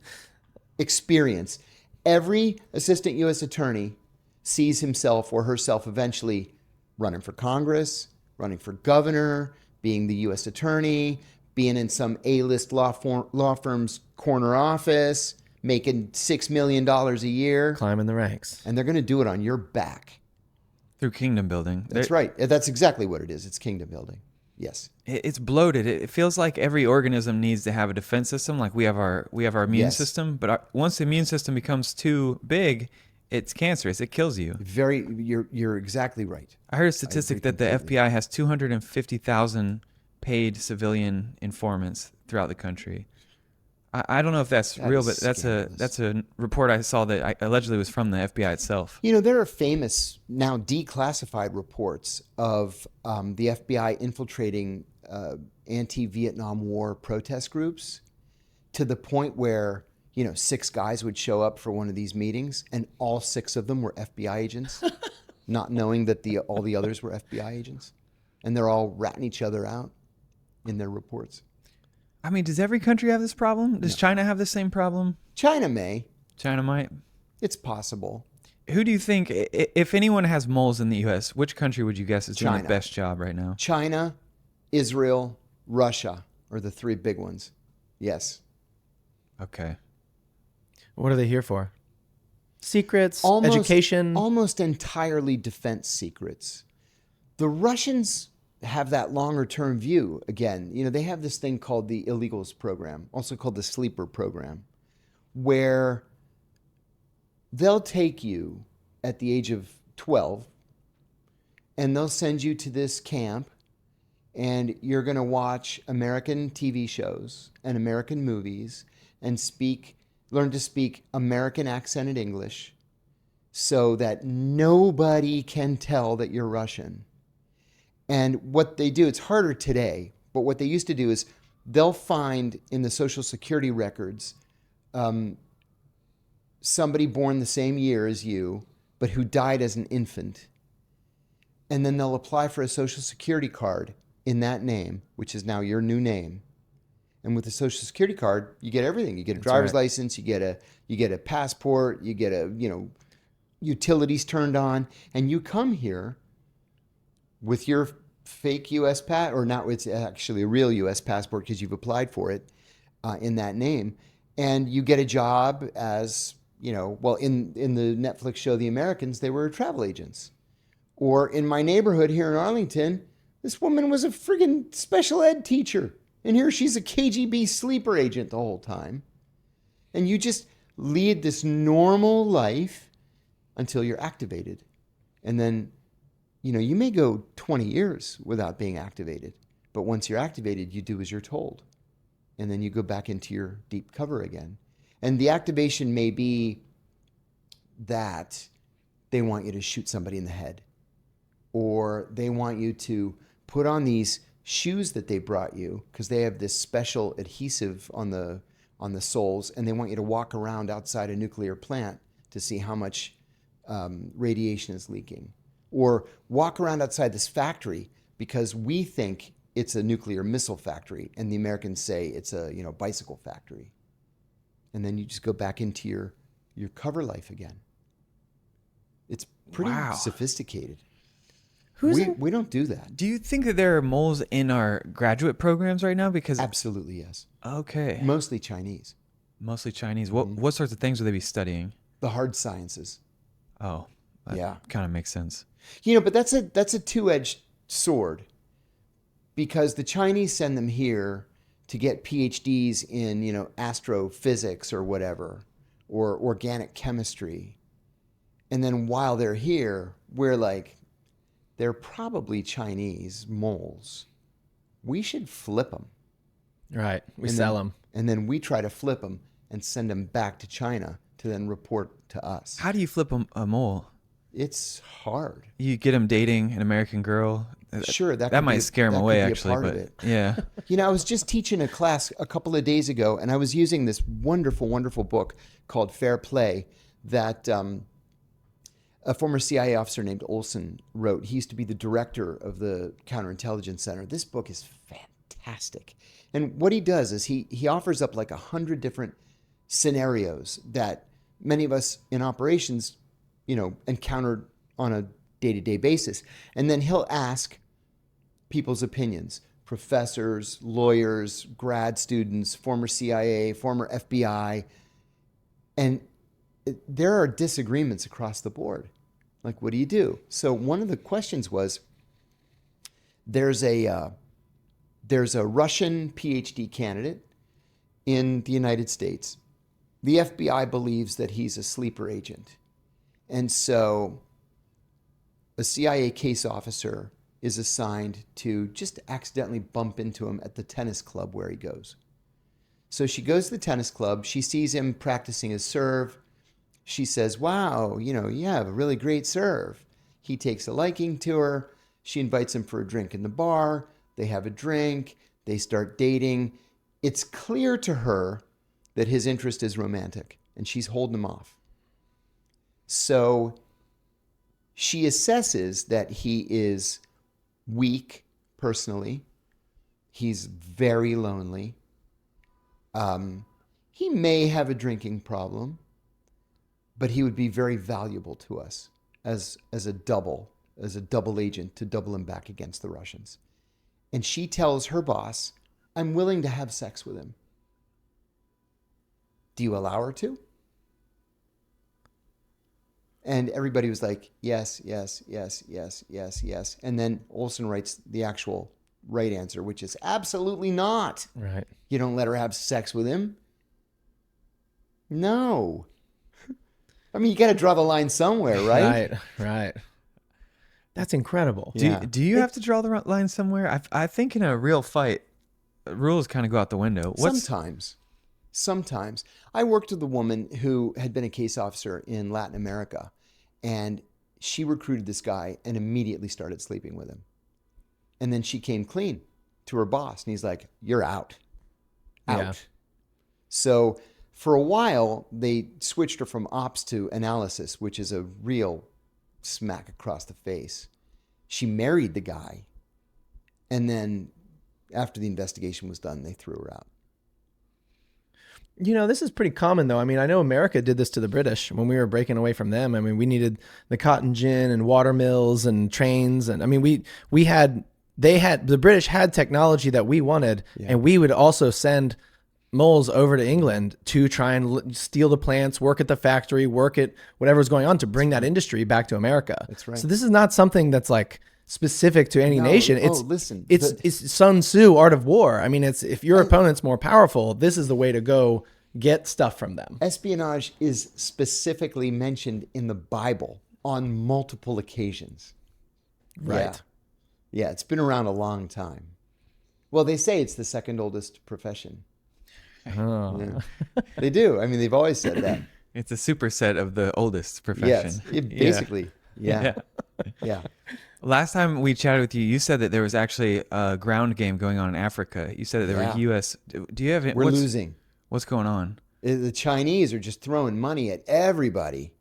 experience, every assistant U.S. attorney sees himself or herself eventually running for Congress, running for governor, being the U.S. attorney, being in some A-list law firm's corner office, making $6 million a year. Climbing the ranks. And they're going to do it on your back. Through kingdom building. That's right. That's exactly what it is. It's kingdom building. Yes. It's bloated. It feels like every organism needs to have a defense system. Like we have our immune Yes. system, but once the immune system becomes too big, it's cancerous. It kills you. You're exactly right. I heard a statistic that the completely. FBI has 250,000 paid civilian informants throughout the country. I don't know if that's That real, is but scandalous. that's a report I saw that allegedly was from the FBI itself. You know, there are famous, now declassified reports of the FBI infiltrating anti-Vietnam War protest groups to the point where, 6 guys would show up for one of these meetings and all 6 of them were FBI agents, not knowing that all the others were FBI agents. And they're all ratting each other out in their reports. I mean, does every country have this problem? Does China have the same problem? China may. China might. It's possible. Who do you think, if anyone has moles in the U.S., which country would you guess is doing China. the best job right now? China, Israel, Russia are the 3 big ones. Yes. Okay. What are they here for? Secrets, education. Almost entirely defense secrets. The Russians have that longer term view. Again, they have this thing called the illegals program, also called the sleeper program, where they'll take you at the age of 12 and they'll send you to this camp and you're going to watch American TV shows and American movies and learn to speak American accented English so that nobody can tell that you're Russian. And what they do, it's harder today, but what they used to do is they'll find in the Social Security records somebody born the same year as you, but who died as an infant. and then they'll apply for a social security card in that name, which is now your new name. And with the social security card, you get everything. You get a driver's license, you get a passport, you get utilities turned on, and you come here with your fake U.S. or not, it's actually a real U.S. passport because you've applied for it in that name, and you get a job as, well, in the Netflix show The Americans, they were travel agents. Or in my neighborhood here in Arlington, this woman was a friggin' special ed teacher, and here she's a KGB sleeper agent the whole time. And you just lead this normal life until you're activated. And then, you may go 20 years without being activated. But once you're activated, you do as you're told. And then you go back into your deep cover again. And the activation may be that they want you to shoot somebody in the head. Or they want you to put on these shoes that they brought you because they have this special adhesive on the soles, and they want you to walk around outside a nuclear plant to see how much radiation is leaking. Or walk around outside this factory because we think it's a nuclear missile factory, and the Americans say it's a bicycle factory. And then you just go back into your cover life again. It's pretty sophisticated. We don't do that. Do you think that there are moles in our graduate programs right now? Because absolutely, yes. Okay. Mostly Chinese. Mostly Chinese. What sorts of things would they be studying? The hard sciences. Oh, that kind of makes sense. But that's a two-edged sword, because the Chinese send them here to get PhDs in astrophysics or whatever, or organic chemistry, and then while they're here, we're like, they're probably Chinese moles. We should flip them. Right. We sell them. And then we try to flip them and send them back to China to then report to us. How do you flip a mole? It's hard. You get them dating an American girl. Sure. That might scare them away, actually. But yeah. I was just teaching a class a couple of days ago, and I was using this wonderful, wonderful book called Fair Play that a former CIA officer named Olson wrote. He used to be the director of the Counterintelligence Center. This book is fantastic. And what he does is he offers up like 100 different scenarios that many of us in operations, encountered on a day-to-day basis. And then he'll ask people's opinions, professors, lawyers, grad students, former CIA, former FBI. And there are disagreements across the board. Like, what do you do? So one of the questions was, there's a Russian PhD candidate in the United States. The FBI believes that he's a sleeper agent. And so a CIA case officer is assigned to just accidentally bump into him at the tennis club where he goes. So she goes to the tennis club. She sees him practicing his serve. She says, wow, you have a really great serve. He takes a liking to her. She invites him for a drink in the bar. They have a drink. They start dating. It's clear to her that his interest is romantic, and she's holding him off. So she assesses that he is weak personally. He's very lonely. He may have a drinking problem, but he would be very valuable to us as a double agent to double him back against the Russians. And she tells her boss, I'm willing to have sex with him. Do you allow her to? And everybody was like, yes, yes, yes, yes, yes, yes. And then Olson writes the actual right answer, which is absolutely not. Right. You don't let her have sex with him. No. I mean, you got to draw the line somewhere, right? Right. That's incredible. Yeah. Do you have to draw the line somewhere? I think in a real fight, rules kind of go out the window. Sometimes. I worked with a woman who had been a case officer in Latin America, and she recruited this guy and immediately started sleeping with him. And then she came clean to her boss, and he's like, you're out. Yeah. So for a while, they switched her from ops to analysis, which is a real smack across the face. She married the guy. And then after the investigation was done, they threw her out. You know, this is pretty common, though. I mean, I know America did this to the British when we were breaking away from them. I mean, we needed the cotton gin and water mills and trains. And I mean, the British had technology that we wanted, and we would also send moles over to England to try and steal the plants, work at the factory, work at whatever was going on to bring that industry back to America. That's right. So this is not something that's like specific to any nation. Listen. It's Sun Tzu, Art of War. I mean, it's if your opponent's more powerful, this is the way to go get stuff from them. Espionage is specifically mentioned in the Bible on multiple occasions. Right. Yeah, it's been around a long time. Well, they say it's the second oldest profession. Oh. Yeah. They do. I mean, they've always said that. It's a superset of the oldest profession. Yes, basically. Yeah. Yeah. Last time we chatted with you, you said that there was actually a ground game going on in Africa. You said that there were U.S. Do you have? We're losing. What's going on? The Chinese are just throwing money at everybody.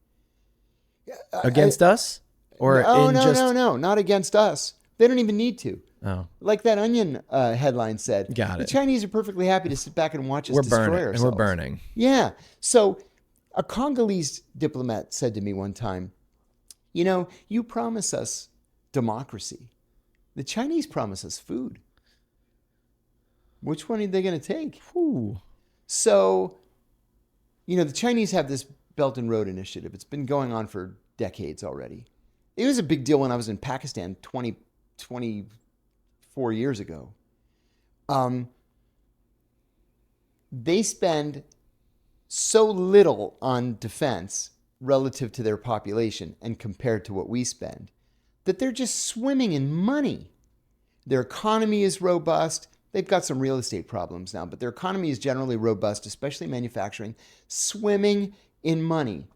Against us? Or no, not against us. They don't even need to. Oh. Like that Onion headline said. Got it. The Chinese are perfectly happy to sit back and watch us destroy ourselves. And we're burning. Yeah. So a Congolese diplomat said to me one time, you know, you promise us democracy. The Chinese promise us food. Which one are they going to take? Ooh. So, you know, the Chinese have this Belt and Road Initiative. It's been going on for decades already. It was a big deal when I was in Pakistan 24 years ago. They spend so little on defense relative to their population and compared to what we spend that they're just swimming in money. Their economy is robust. They've got some real estate problems now, but their economy is generally robust, especially manufacturing, swimming in money.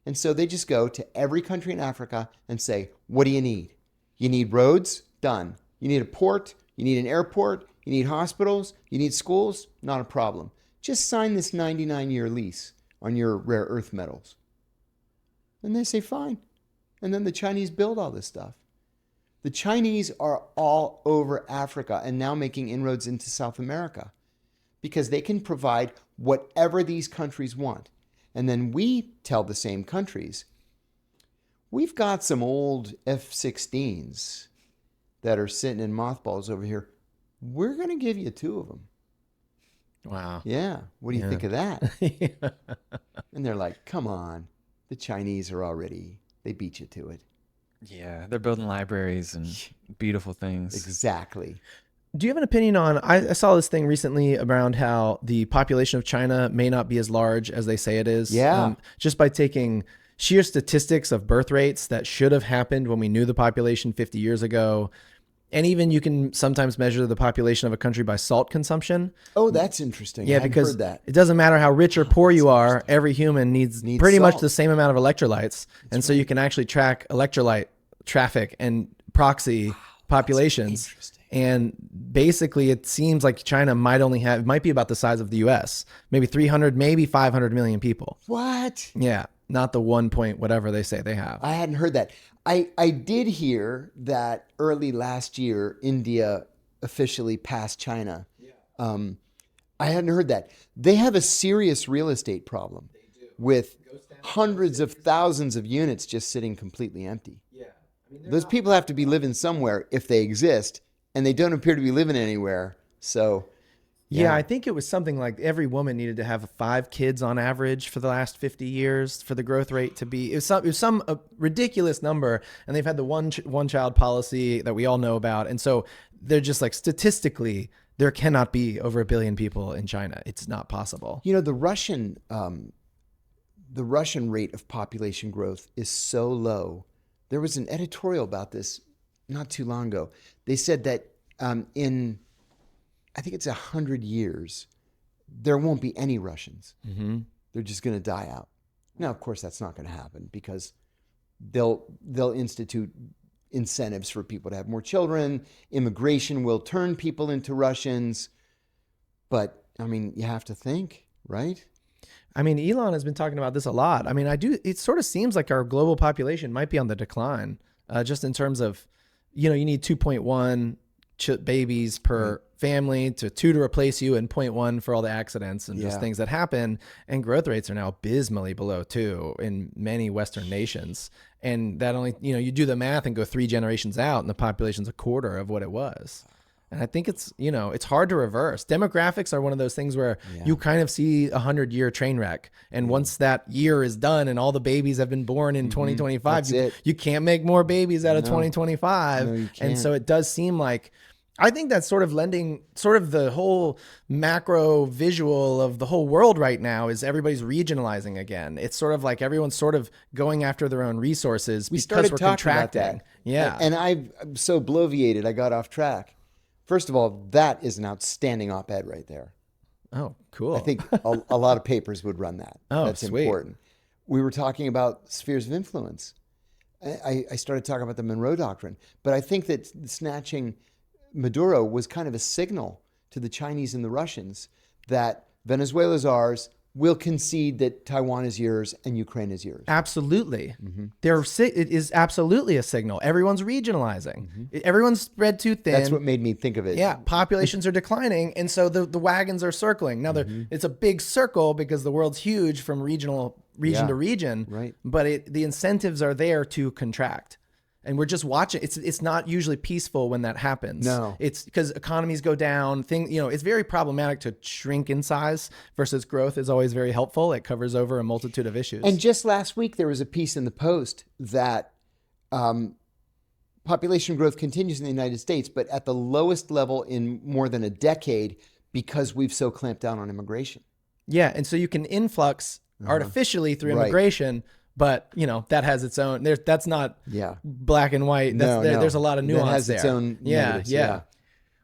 And so they just go to every country in Africa and say, what do you need? You need roads? Done. You need a port? You need an airport? You need hospitals? You need schools? Not a problem. Just sign this 99-year lease on your rare earth metals. And they say, fine. And then the Chinese build all this stuff. The Chinese are all over Africa and now making inroads into South America because they can provide whatever these countries want. And then we tell the same countries, we've got some old F-16s that are sitting in mothballs over here. We're going to give you 2 of them. Wow. Yeah. What do you think of that? And they're like, come on. The Chinese are already, they beat you to it. Yeah, they're building libraries and beautiful things. Exactly. Do you have an opinion on, I saw this thing recently around how the population of China may not be as large as they say it is. Yeah. Just by taking sheer statistics of birth rates that should have happened when we knew the population 50 years ago. And even you can sometimes measure the population of a country by salt consumption. Oh, that's interesting. Yeah, I hadn't because heard that. it doesn't matter how rich or poor you are, every human needs pretty much salt. the same amount of electrolytes. And so you can actually track electrolyte traffic and proxy populations. And basically it seems like China might be about the size of the US, maybe 300, maybe 500 million people. What? Yeah. Not the 1 point whatever they say they have. I hadn't heard that. I did hear that early last year, India officially passed China. Yeah. I hadn't heard that. They have a serious real estate problem with hundreds of thousands of units just sitting completely empty. Yeah. I mean, those people have to be living somewhere if they exist, and they don't appear to be living anywhere. So... Yeah, I think it was something like every woman needed to have 5 kids on average for the last 50 years for the growth rate to be. It was some ridiculous number, and they've had the one child policy that we all know about, and so they're just like statistically there cannot be over 1 billion people in China. It's not possible. You know, the Russian rate of population growth is so low. There was an editorial about this not too long ago. They said that in I think it's 100 years, there won't be any Russians. Mm-hmm. They're just going to die out. Now, of course, that's not going to happen because they'll institute incentives for people to have more children. Immigration will turn people into Russians. But, I mean, you have to think, right? I mean, Elon has been talking about this a lot. I mean, it sort of seems like our global population might be on the decline, just in terms of you need 2.1 babies per family to 2 to replace you, and 0.1 for all the accidents and just things that happen. And growth rates are now abysmally below 2 in many Western nations. And that only, you do the math and go 3 generations out and the population's a quarter of what it was. And I think it's, it's hard to reverse. Demographics are one of those things where you kind of see a 100-year train wreck. And once that year is done and all the babies have been born in 2025, you can't make more babies out of 2025. No, you can't. And so it does seem like, I think that's sort of lending sort of the whole macro visual of the whole world right now is everybody's regionalizing again. It's sort of like everyone's sort of going after their own resources because we're contracting. About that. Yeah. And I'm so bloviated, I got off track. First of all, that is an outstanding op-ed right there. Oh, cool. I think a lot of papers would run that. Oh, that's sweet. Important. We were talking about spheres of influence. I started talking about the Monroe Doctrine, but I think that snatching Maduro was kind of a signal to the Chinese and the Russians that Venezuela's ours. We'll concede that Taiwan is yours and Ukraine is yours. Absolutely. It is absolutely a signal. Everyone's regionalizing. Everyone's spread too thin. That's what made me think of it. Yeah, populations are declining, and so the wagons are circling. Now, it's a big circle because the world's huge from region to region, right. But the incentives are there to contract. And we're just watching. It's not usually peaceful when that happens. No, it's because economies go down. It's very problematic to shrink in size versus growth is always very helpful. It covers over a multitude of issues. And just last week, there was a piece in the Post that population growth continues in the United States, but at the lowest level in more than a decade because we've so clamped down on immigration. Yeah, and so you can influx artificially through immigration. But, that has its own, that's not black and white. There's a lot of nuance that has there. Its own negatives,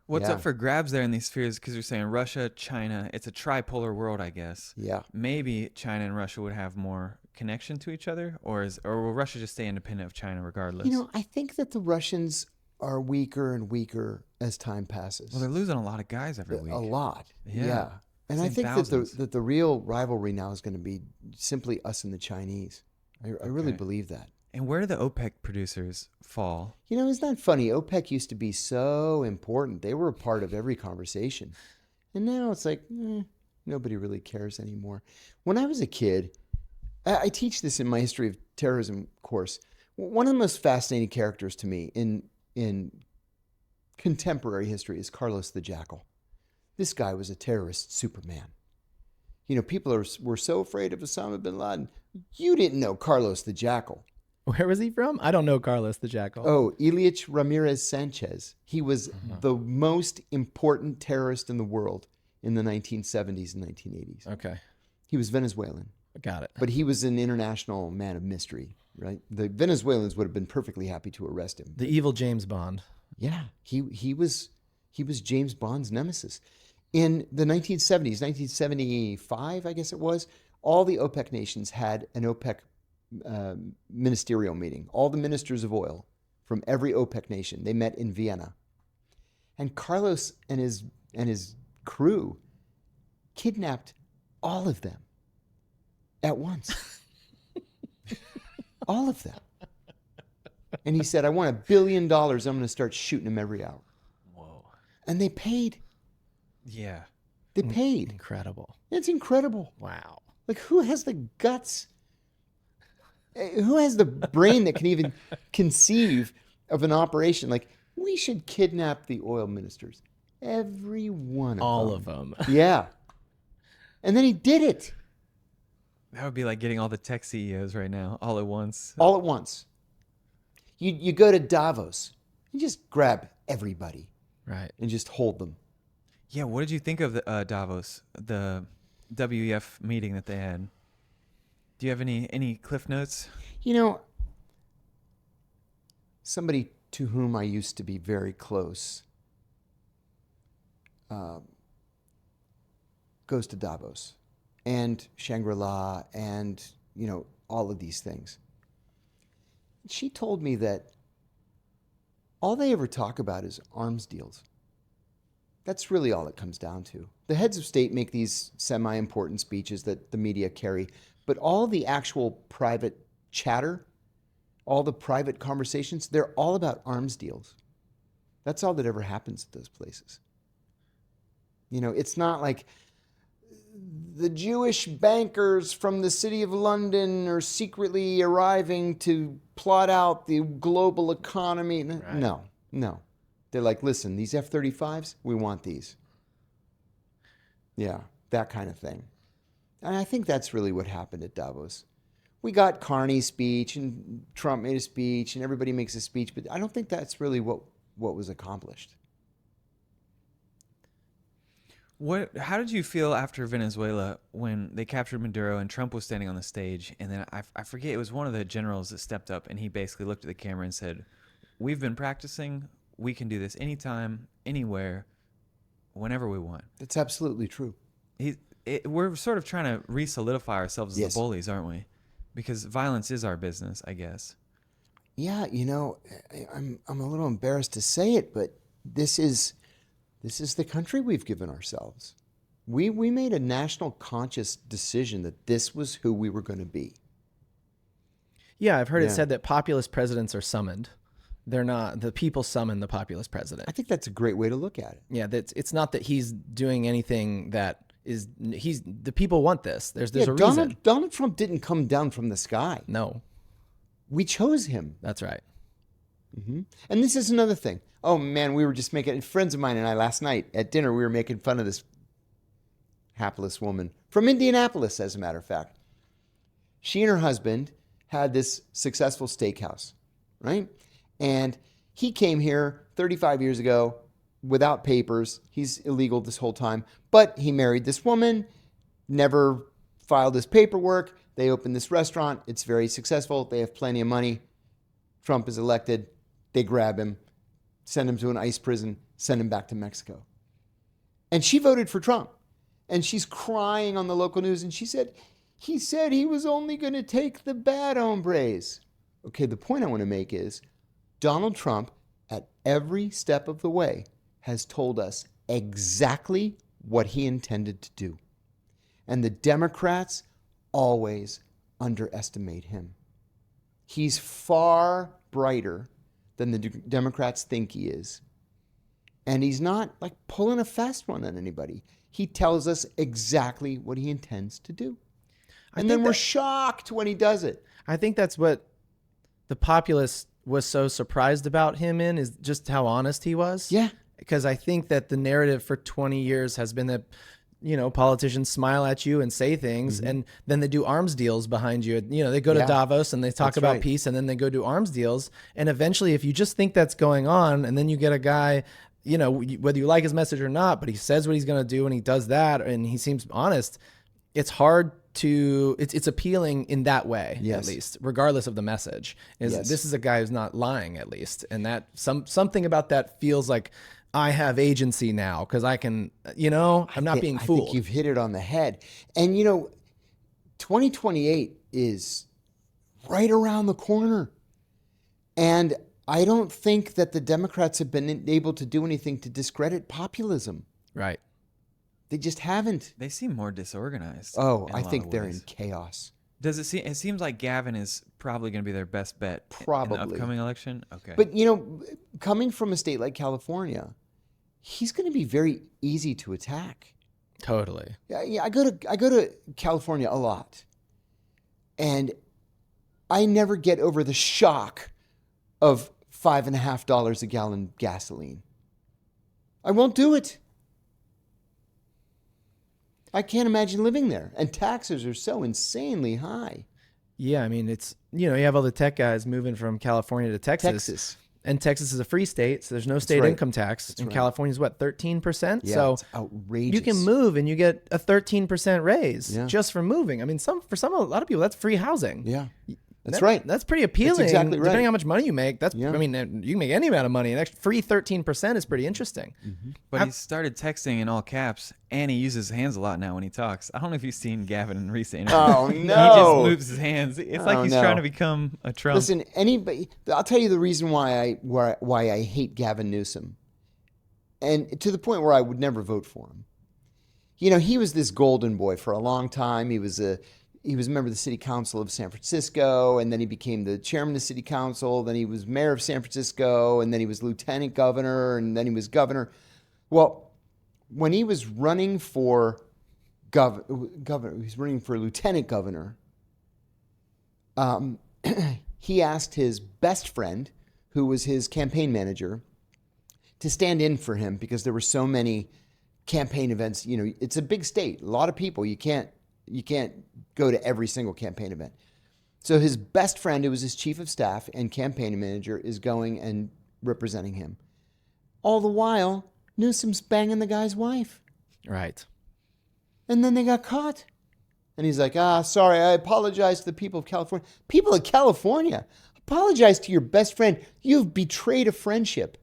What's up for grabs there in these spheres? Because you're saying Russia, China, it's a tripolar world, I guess. Yeah. Maybe China and Russia would have more connection to each other, or will Russia just stay independent of China regardless? I think that the Russians are weaker and weaker as time passes. Well, they're losing a lot of guys every week. A lot. Yeah. And I think that the real rivalry now is going to be simply us and the Chinese. I really believe that. And where do the OPEC producers fall? Isn't that funny? OPEC used to be so important. They were a part of every conversation. And now it's like, nobody really cares anymore. When I was a kid, I teach this in my history of terrorism course. One of the most fascinating characters to me in contemporary history is Carlos the Jackal. This guy was a terrorist Superman. People were so afraid of Osama bin Laden. You didn't know Carlos the Jackal. Where was he from? I don't know Carlos the Jackal. Oh, Ilyich Ramirez Sanchez. He was the most important terrorist in the world in the 1970s and 1980s. Okay. He was Venezuelan. Got it. But he was an international man of mystery, right? The Venezuelans would have been perfectly happy to arrest him. The evil James Bond. Yeah, he was James Bond's nemesis. In the 1970s, 1975, I guess it was, all the OPEC nations had an OPEC ministerial meeting. All the ministers of oil from every OPEC nation, they met in Vienna. And Carlos and his crew kidnapped all of them at once. All of them. And he said, I want $1 billion. I'm going to start shooting them every hour. Whoa. And they paid. Yeah. They paid. Incredible. It's incredible. Wow. Like, who has the guts? Who has the brain that can even conceive of an operation? Like, we should kidnap the oil ministers. Every one of them. All of them. Yeah. And then he did it. That would be like getting all the tech CEOs right now, all at once. All at once. You go to Davos and just grab everybody. Right. And just hold them. Yeah, what did you think of the Davos, the WEF meeting that they had? Do you have any cliff notes? Somebody to whom I used to be very close goes to Davos and Shangri-La and, all of these things. She told me that all they ever talk about is arms deals. That's really all it comes down to. The heads of state make these semi-important speeches that the media carry, but all the actual private chatter, all the private conversations, they're all about arms deals. That's all that ever happens at those places. You know, it's not like the Jewish bankers from the city of London are secretly arriving to plot out the global economy. Right. No. They're like, listen, these F-35s, we want these. Yeah, that kind of thing. And I think that's really what happened at Davos. We got Carney's speech and Trump made a speech and everybody makes a speech, but I don't think that's really what was accomplished. How did you feel after Venezuela when they captured Maduro and Trump was standing on the stage, and then I forget, it was one of the generals that stepped up and he basically looked at the camera and said, "We've been practicing. We can do this anytime, anywhere, whenever we want." That's absolutely true. We're sort of trying to re-solidify ourselves as Yes. the bullies, aren't we? Because violence is our business, I guess. Yeah, you know, I'm a little embarrassed to say it, but this is the country we've given ourselves. We made a national conscious decision that this was who we were going to be. Yeah, I've heard it Yeah. said that populist presidents are summoned. They're not, the people summon the populist president. I think that's a great way to look at it. Yeah, it's not that he's doing anything that is, the people want this. There's a reason. Donald Trump didn't come down from the sky. No, We chose him. that's right. And this is another thing. Oh man, we were just making, friends of mine and I last night at dinner, we were making fun of this hapless woman from Indianapolis, as a matter of fact. She and her husband had this successful steakhouse, right? And he came here 35 years ago without papers. He's illegal this whole time, but he married this woman, never filed his paperwork. They opened this restaurant. It's very successful. They have plenty of money. Trump is elected. They grab him, send him to an ICE prison, send him back to Mexico. And she voted for Trump. And she's crying on the local news. And he said he was only going to take the bad hombres. Okay, the point I want to make is Donald Trump, at every step of the way, has told us exactly what he intended to do. And the Democrats always underestimate him. He's far brighter than the Democrats think he is. And he's not like pulling a fast one on anybody. He tells us exactly what he intends to do. And then we're shocked when he does it. I think that's what the populace was so surprised about him in, is just how honest he was. Yeah. Because I think that the narrative for 20 years has been that, you know, politicians smile at you and say things, and then they do arms deals behind you. You know, they go to Davos and they talk That's about right. peace, and then they go do arms deals. And eventually, if you just think that's going on, and then you get a guy, you know, whether you like his message or not, but he says what he's going to do and he does that, and he seems honest, it's hard to, it's appealing in that way, Yes. at least, regardless of the message. Yes. This is a guy who's not lying, at least. And that something about that feels like, I have agency now because I can, you know, I'm not being I fooled. think you've hit it on the head. And, you know, 2028 is right around the corner. And I don't think that the Democrats have been able to do anything to discredit populism. Right. They just haven't. They seem more disorganized. Oh, in a I lot think of they're ways. in chaos. Does it seem? It seems like Gavin is probably going to be their best bet in Probably. the upcoming election. Okay, But, you know, coming from a state like California, he's going to be very easy to attack. Totally. Yeah, I go to California a lot, and I never get over the shock of $5.50 a gallon gasoline. I won't do it. I can't imagine living there, and taxes are so insanely high. Yeah, I mean, it's, you know, you have all the tech guys moving from California to Texas. And Texas is a free state, so there's no state right. income tax. That's And right. California's what, 13%? Yeah, So it's outrageous. you can move and you get a 13% raise Yeah. just for moving. I mean, a lot of people, that's free housing. Yeah, that's right. That's pretty appealing. exactly right. Depending on how much money you make, Yeah. I mean, you can make any amount of money. An extra free 13% is pretty interesting. but he started texting in all caps, and he uses his hands a lot now when he talks. I don't know if you've seen Gavin in recent interviews. Oh, He no. just moves his hands. It's like Oh, he's no. trying to become a Trump. Listen, anybody. I'll tell you the reason why I hate Gavin Newsom, and to the point where I would never vote for him. You know, he was this golden boy for a long time. He was he was a member of the city council of San Francisco, and then he became the chairman of the city council. Then he was mayor of San Francisco, and then he was lieutenant governor, and then he was governor. Well, when he was running for governor, he was running for lieutenant governor. He asked his best friend, who was his campaign manager, to stand in for him because there were so many campaign events. You know, it's a big state, a lot of people. You can't go to every single campaign event. So his best friend, who was his chief of staff and campaign manager, is going and representing him. All the while, Newsom's banging the guy's wife. Right. And then they got caught. And he's like, sorry, I apologize to the people of California. People of California, apologize to your best friend. You've betrayed a friendship.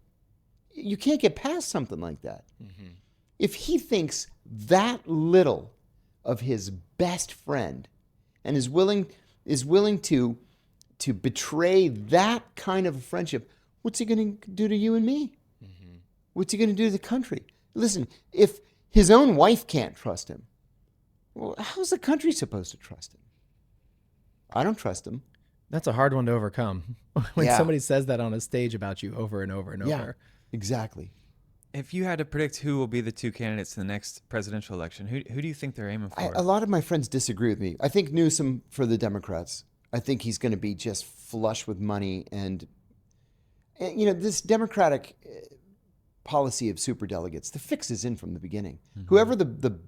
You can't get past something like that. Mm-hmm. If he thinks that little of his best friend and is willing to betray that kind of a friendship, what's he going to do to you and me? Mm-hmm. What's he going to do to the country? Listen, if his own wife can't trust him, well, how's the country supposed to trust him? I don't trust him. That's a hard one to overcome when Yeah. somebody says that on a stage about you over and over and over. Yeah, exactly. If you had to predict who will be the two candidates in the next presidential election, who do you think they're aiming for? A lot of my friends disagree with me. I think Newsom for the Democrats. I think he's going to be just flush with money. And you know, this Democratic policy of superdelegates, the fix is in from the beginning. Mm-hmm. Whoever the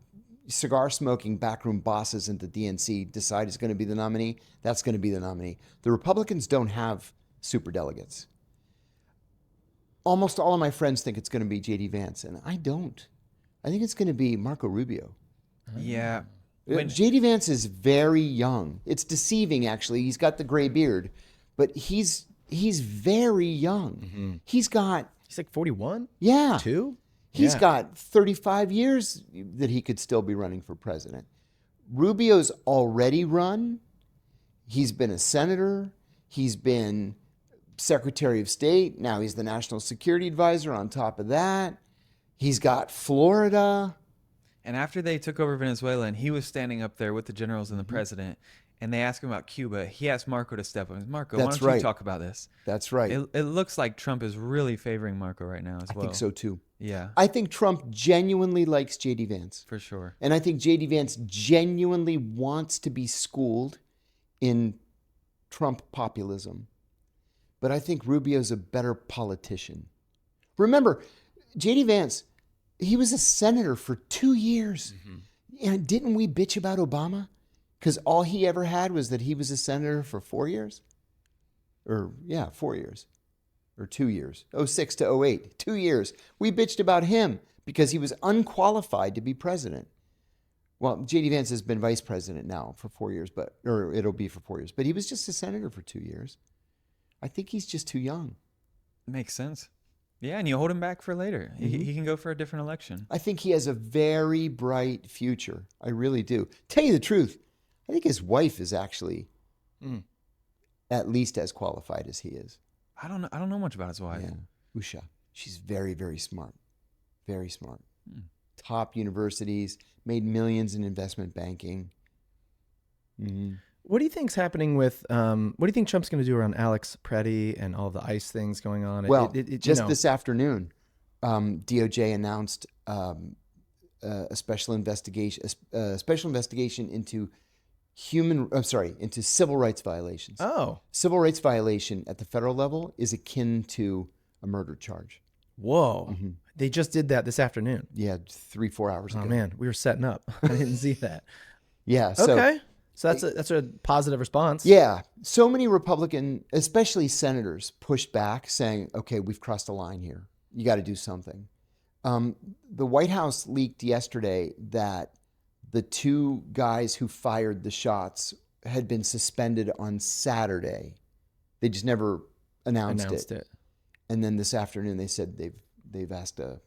cigar-smoking backroom bosses at the DNC decide is going to be the nominee, that's going to be the nominee. The Republicans don't have superdelegates. Almost all of my friends think it's going to be J.D. Vance, and I don't. I think it's going to be Marco Rubio. Yeah. J.D. Vance is very young. It's deceiving, actually. He's got the gray beard, but he's very young. Mm-hmm. He's like 41? Yeah. 2? He's got 35 years that he could still be running for president. Rubio's already run. He's been a senator. He's been Secretary of State. Now he's the National Security Advisor on top of that. He's got Florida. And after they took over Venezuela and he was standing up there with the generals and the president, and they asked him about Cuba, he asked Marco to step up. Marco, why don't you talk about this? That's right. It looks like Trump is really favoring Marco right now as well. I think so too. Yeah. I think Trump genuinely likes J.D. Vance. For sure. And I think J.D. Vance genuinely wants to be schooled in Trump populism. But I think Rubio's a better politician. Remember, J.D. Vance, he was a senator for 2 years. Mm-hmm. And didn't we bitch about Obama? Because all he ever had was that he was a senator for 4 years? 4 years. Or 2 years. 06 to 08. 2 years. We bitched about him because he was unqualified to be president. Well, J.D. Vance has been vice president now for 4 years, or it'll be for 4 years. But he was just a senator for 2 years. I think he's just too young. Makes sense. Yeah, and you hold him back for later. Mm-hmm. He can go for a different election. I think he has a very bright future. I really do. Tell you the truth, I think his wife is actually at least as qualified as he is. I don't know much about his wife. Yeah, Usha. She's very, very smart. Very smart. Top universities, made millions in investment banking. Mm-hmm. What do you think's happening with? What do you think Trump's going to do around Alex Preddy and all the ICE things going on? Well, this afternoon, DOJ announced a special investigation into into civil rights violations. Oh, civil rights violation at the federal level is akin to a murder charge. Whoa! Mm-hmm. They just did that this afternoon. Yeah, 3-4 hours ago. Oh man, we were setting up. I didn't see that. Yeah. Okay. So that's a positive response. Yeah. So many Republican, especially senators, pushed back saying, okay, we've crossed a line here. You got to do something. The White House leaked yesterday that the 2 guys who fired the shots had been suspended on Saturday. They just never announced it. And then this afternoon they said they've asked a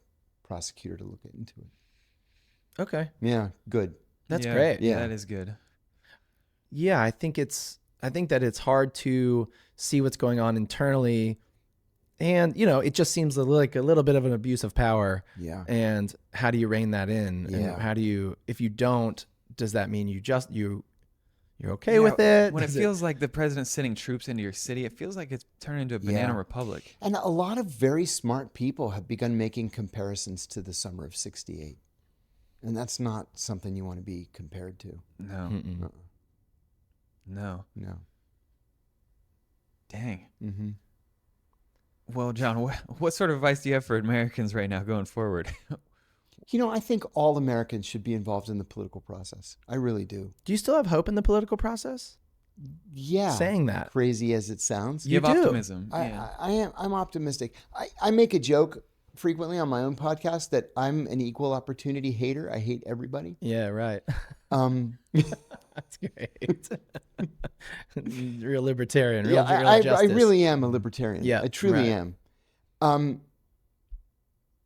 prosecutor to look into it. Okay. Yeah, good. That's great. Yeah, that is good. Yeah, I think that it's hard to see what's going on internally, and it just seems like a little bit of an abuse of power. Yeah. And how do you rein that in? Yeah. And how do you, if you don't, does that mean you You're okay with it? When it Is feels like the president's sending troops into your city, it feels like it's turned into a banana Yeah. republic. And a lot of very smart people have begun making comparisons to the summer of '68. And that's not something you want to be compared to. No. Uh-uh. No. No. Dang. Mm-hmm. Well, John, what sort of advice do you have for Americans right now going forward? I think all Americans should be involved in the political process. I really do. Do you still have hope in the political process? Yeah. Saying that. Crazy as it sounds. You have do. optimism. Yeah. I'm optimistic. I make a joke frequently on my own podcast that I'm an equal opportunity hater. I hate everybody. Yeah, right. That's great. Real libertarian. Real, Yeah, real I justice. really am a libertarian. Yeah, I truly right. am.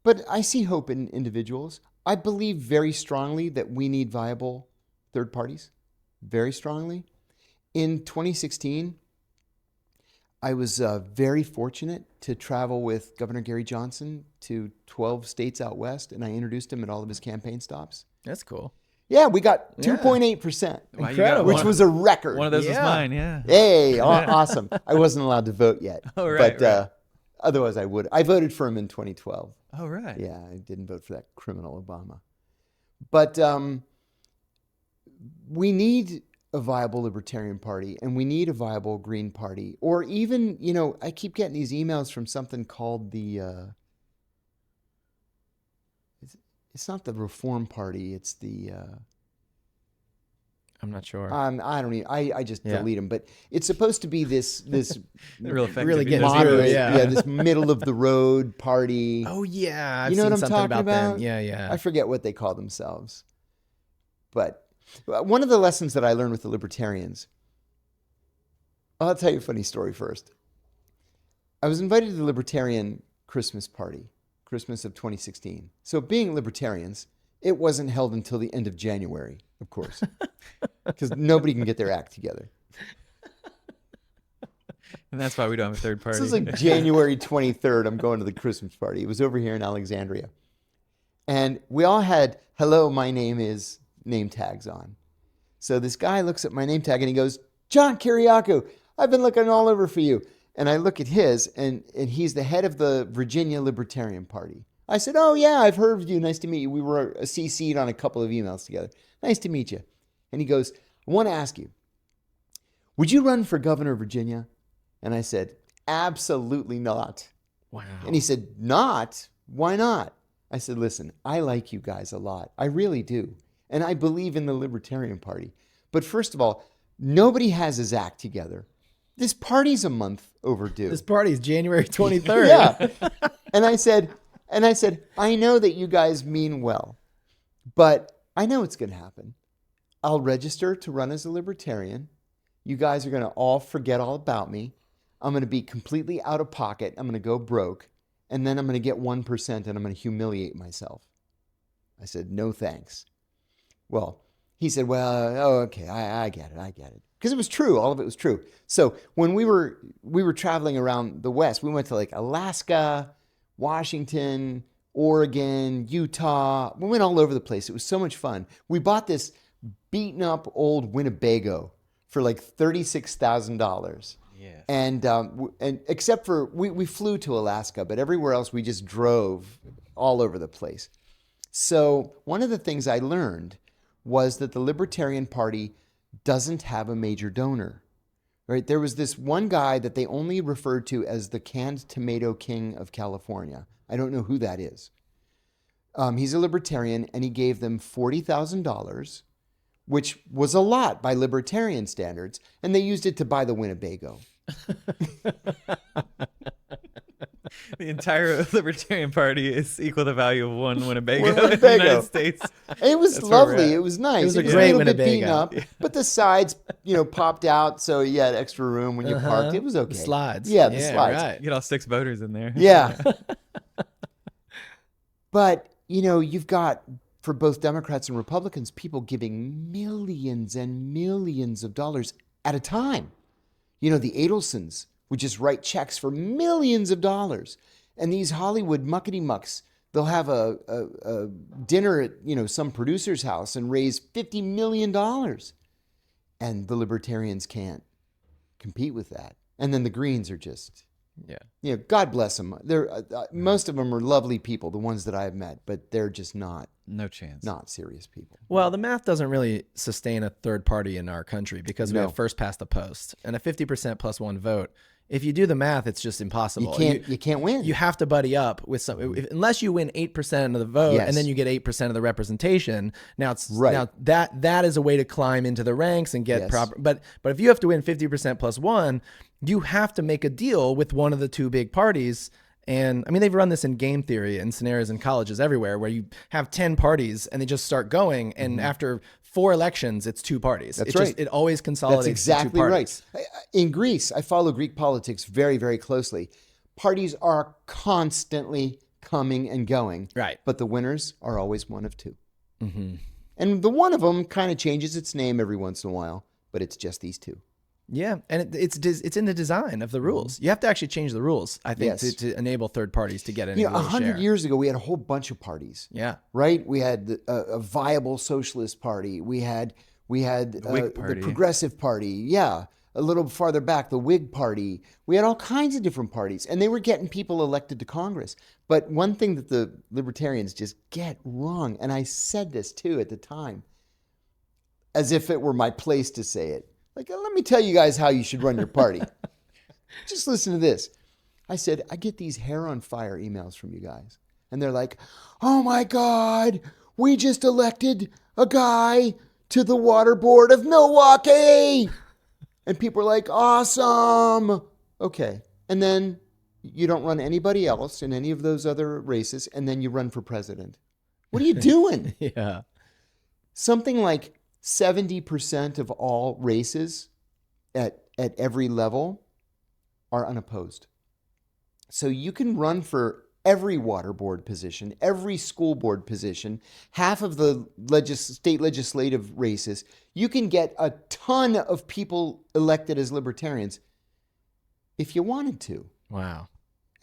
But I see hope in individuals. I believe very strongly that we need viable third parties, very strongly. In 2016, I was very fortunate to travel with Governor Gary Johnson to 12 states out west, and I introduced him at all of his campaign stops. That's cool. Yeah, we got Yeah. 2.8%, Wow, you Incredible. got which one, was a record. one of those was Yeah. mine. Yeah. Hey, awesome. I wasn't allowed to vote yet. Oh, right, but otherwise I would. I voted for him in 2012. Oh, right. Yeah, I didn't vote for that criminal Obama. But we need a viable Libertarian Party, and we need a viable Green Party. Or even, I keep getting these emails from something called the... it's not the Reform Party, it's the... I'm not sure. I don't even... I just Yeah. delete them. But it's supposed to be this They're real effective. Really in getting those through emails. it, yeah. this middle of the road party. Oh yeah, I've You know seen what I'm something talking about them. about? Yeah, yeah. I forget what they call themselves. But one of the lessons that I learned with the libertarians, I'll tell you a funny story first. I was invited to the Libertarian Christmas party, Christmas of 2016. So being libertarians, it wasn't held until the end of January, of course, because nobody can get their act together. And that's why we don't have a third party. This is like January 23rd. I'm going to the Christmas party. It was over here in Alexandria. And we all had, hello, my name is, name tags on. So this guy looks at my name tag and he goes, John Kiriakou, I've been looking all over for you. And I look at his, and he's the head of the Virginia Libertarian Party. I said, oh, yeah, I've heard of you. Nice to meet you. We were CC'd on a couple of emails together. Nice to meet you. And he goes, I want to ask you, would you run for governor of Virginia? And I said, absolutely not. Wow. And he said, not? Why not? I said, listen, I like you guys a lot. I really do. And I believe in the Libertarian Party. But first of all, nobody has his act together. This party's a month overdue. This party is January 23rd. Yeah. And I said, I know that you guys mean well, but I know it's going to happen. I'll register to run as a libertarian. You guys are going to all forget all about me. I'm going to be completely out of pocket. I'm going to go broke. And then I'm going to get 1% and I'm going to humiliate myself. I said, no thanks. Well, he said, well, oh, okay, I get it. Because it was true. All of it was true. So when we were traveling around the West, we went to like Alaska, Washington, Oregon, Utah. We went all over the place. It was so much fun. We bought this beaten up old Winnebago for like $36,000. Yeah. And except for we flew to Alaska, but everywhere else we just drove all over the place. So one of the things I learned was that the Libertarian Party doesn't have a major donor. Right? There was this one guy that they only referred to as the canned tomato king of California. I don't know who that is. He's a libertarian, and he gave them $40,000, which was a lot by libertarian standards, and they used it to buy the Winnebago. The entire Libertarian Party is equal to the value of one Winnebago, One in the Winnebago. United States. It was That's where we're lovely. at. It was nice. It was a great a little bit beaten Winnebago. up, but the sides, popped out, so you had extra room when you parked. It was okay. The slides. Yeah, the slides. Right. You get all 6 voters in there. Yeah. But, you've got, for both Democrats and Republicans, people giving millions and millions of dollars at a time. The Adelsons would just write checks for millions of dollars. And these Hollywood muckety-mucks, they'll have a dinner at, some producer's house and raise $50 million. and the libertarians can't compete with that. And then the Greens are just, God bless them. They're most of them are lovely people, the ones that I have met, but they're just not serious people. Well, the math doesn't really sustain a third party in our country because we have first past the post and a 50% plus one vote. If you do the math, it's just impossible. You can't win. You have to buddy up with unless you win 8% of the vote and then you get 8% of the representation. Now that is a way to climb into the ranks and get proper. But if you have to win 50% plus one, you have to make a deal with one of the two big parties. And I mean, they've run this in game theory and scenarios in colleges everywhere where you have 10 parties and they just start going. And after 4 elections, it's 2 parties. That's right. It always consolidates. That's exactly to 2 parties. right. In Greece, I follow Greek politics very, very closely. Parties are constantly coming and going. Right. But the winners are always one of 2. Mm-hmm. And the one of them kind of changes its name every once in a while, but it's just these 2. Yeah, and it's in the design of the rules. You have to actually change the rules, I think, to enable third parties to get any. 100 years ago, we had a whole bunch of parties. Yeah, right. We had a viable socialist party. We had the Progressive Party. Yeah, a little farther back, the Whig Party. We had all kinds of different parties, and they were getting people elected to Congress. But one thing that the libertarians just get wrong, and I said this too at the time, as if it were my place to say it. Like, let me tell you guys how you should run your party. Just listen to this. I said, I get these hair on fire emails from you guys. And they're like, oh my God, we just elected a guy to the water board of Milwaukee. And people are like, awesome. Okay. And then you don't run anybody else in any of those other races. And then you run for president. What are you doing? Yeah. Something like 70% of all races at every level are unopposed. So you can run for every water board position, every school board position, half of the state legislative races. You can get a ton of people elected as libertarians if you wanted to. Wow.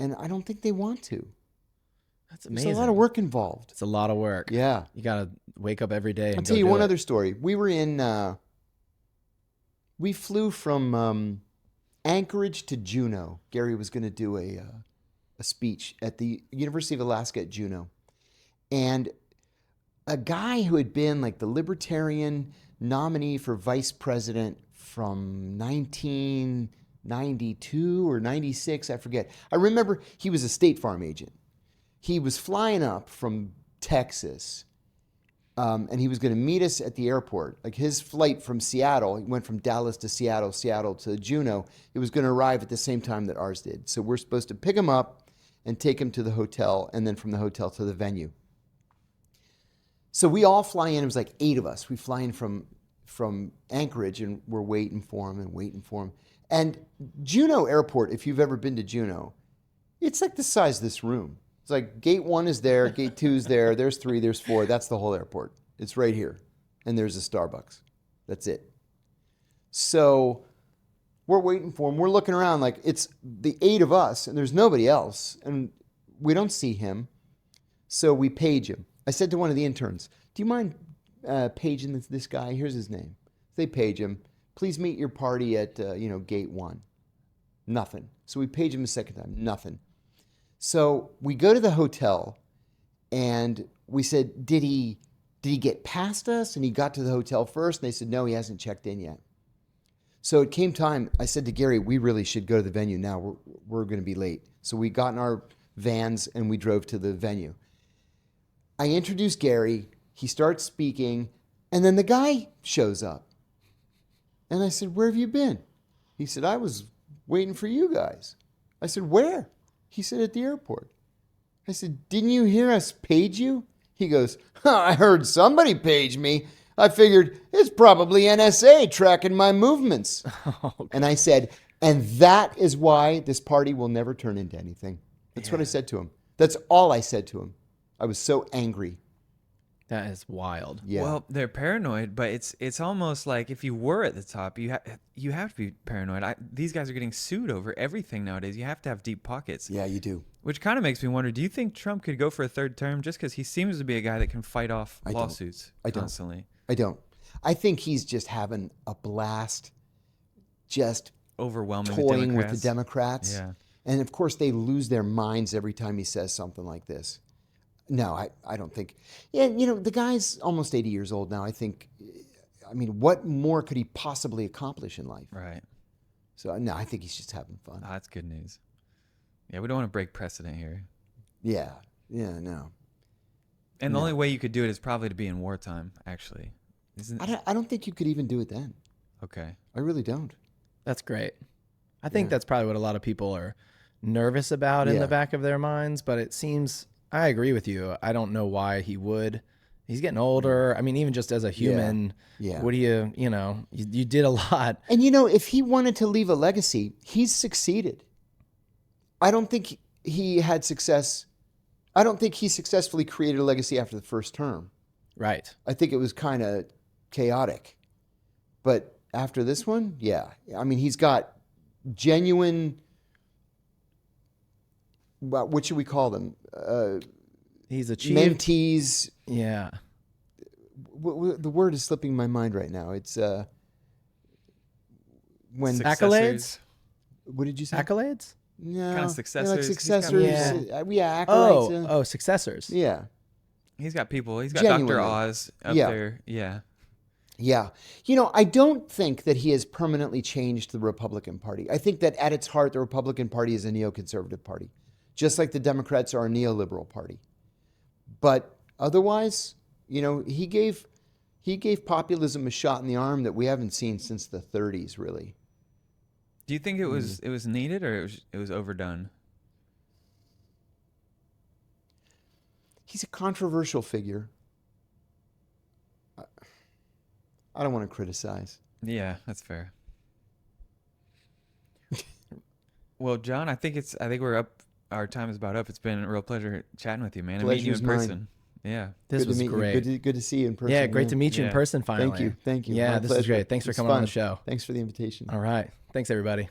And I don't think they want to. That's amazing. There's a lot of work involved. It's a lot of work. Yeah. You got to wake up every day and I'll tell you one other story. We were we flew from Anchorage to Juneau. Gary was going to do a speech at the University of Alaska at Juneau. And a guy who had been like the libertarian nominee for vice president from 1992 or 96, I forget. I remember he was a State Farm agent. He was flying up from Texas, and he was going to meet us at the airport. Like his flight from Seattle, he went from Dallas to Seattle, Seattle to Juneau. It was going to arrive at the same time that ours did. So we're supposed to pick him up and take him to the hotel, and then from the hotel to the venue. So we all fly in. It was like 8 of us. We fly in from Anchorage, and we're waiting for him. And Juneau Airport, if you've ever been to Juneau, it's like the size of this room. It's like gate 1 is there, gate 2 is there, there's 3, there's 4. That's the whole airport. It's right here. And there's a Starbucks. That's it. So we're waiting for him. We're looking around like it's the 8 of us and there's nobody else. And we don't see him. So we page him. I said to one of the interns, do you mind paging this guy? Here's his name. They page him. Please meet your party at gate 1. Nothing. So we page him a second time. Nothing. So we go to the hotel, and we said, did he get past us? And he got to the hotel first, and they said, no, he hasn't checked in yet. So it came time, I said to Gary, we really should go to the venue now. We're going to be late. So we got in our vans, and we drove to the venue. I introduced Gary. He starts speaking, and then the guy shows up. And I said, where have you been? He said, I was waiting for you guys. I said, where? He said, at the airport. I said, didn't you hear us page you? He goes, I heard somebody page me. I figured it's probably NSA tracking my movements. Okay. And I said, and that is why this party will never turn into anything. That's what I said to him. That's all I said to him. I was so angry. That is wild. Yeah. Well, they're paranoid, but it's almost like if you were at the top, you have to be paranoid. These guys are getting sued over everything nowadays. You have to have deep pockets. Yeah, you do. Which kind of makes me wonder, do you think Trump could go for a 3rd term just because he seems to be a guy that can fight off lawsuits constantly? I don't. I think he's just having a blast, just Overwhelming toying the with the Democrats. Yeah. And of course, they lose their minds every time he says something like this. No, I don't think. Yeah, the guy's almost 80 years old now. I mean, what more could he possibly accomplish in life? Right. So, no, I think he's just having fun. Oh, that's good news. Yeah, we don't want to break precedent here. Yeah, no. And the only way you could do it is probably to be in wartime, actually. I don't think you could even do it then. Okay. I really don't. That's great. I think that's probably what a lot of people are nervous about in the back of their minds, but it seems, I agree with you. I don't know why he would. He's getting older. I mean, even just as a human, what do you did a lot. And if he wanted to leave a legacy, he's succeeded. I don't think he had success. I don't think he successfully created a legacy after the first term. Right. I think it was kind of chaotic. But after this one, yeah. I mean, he's got genuine, what should we call them? He's achieved. Mentees. Yeah. The word is slipping my mind right now. It's when Accolades? What did you say? Accolades? No, Kind of successors. Like successors. Yeah. Accolades. Successors. Yeah. He's got people. He's got Genuinely. Dr. Oz up there. Yeah. Yeah. I don't think that he has permanently changed the Republican Party. I think that at its heart, the Republican Party is a neoconservative party, just like the Democrats are a neoliberal party. But otherwise, he gave populism a shot in the arm that we haven't seen since the 30s, really. Do you think it was needed or it was overdone? He's a controversial figure. I don't want to criticize. Yeah, that's fair. Well, John, I think we're up. Our time is about up. It's been a real pleasure chatting with you, man, and meeting you in Pleasure's person. Yeah. This was great. Good to see you in person. Yeah, great to meet you in Yeah. person finally. Thank you. Yeah, My this is pleasure. great. Thanks for It's coming on fun. the show. Thanks for the invitation. All right. Thanks, everybody.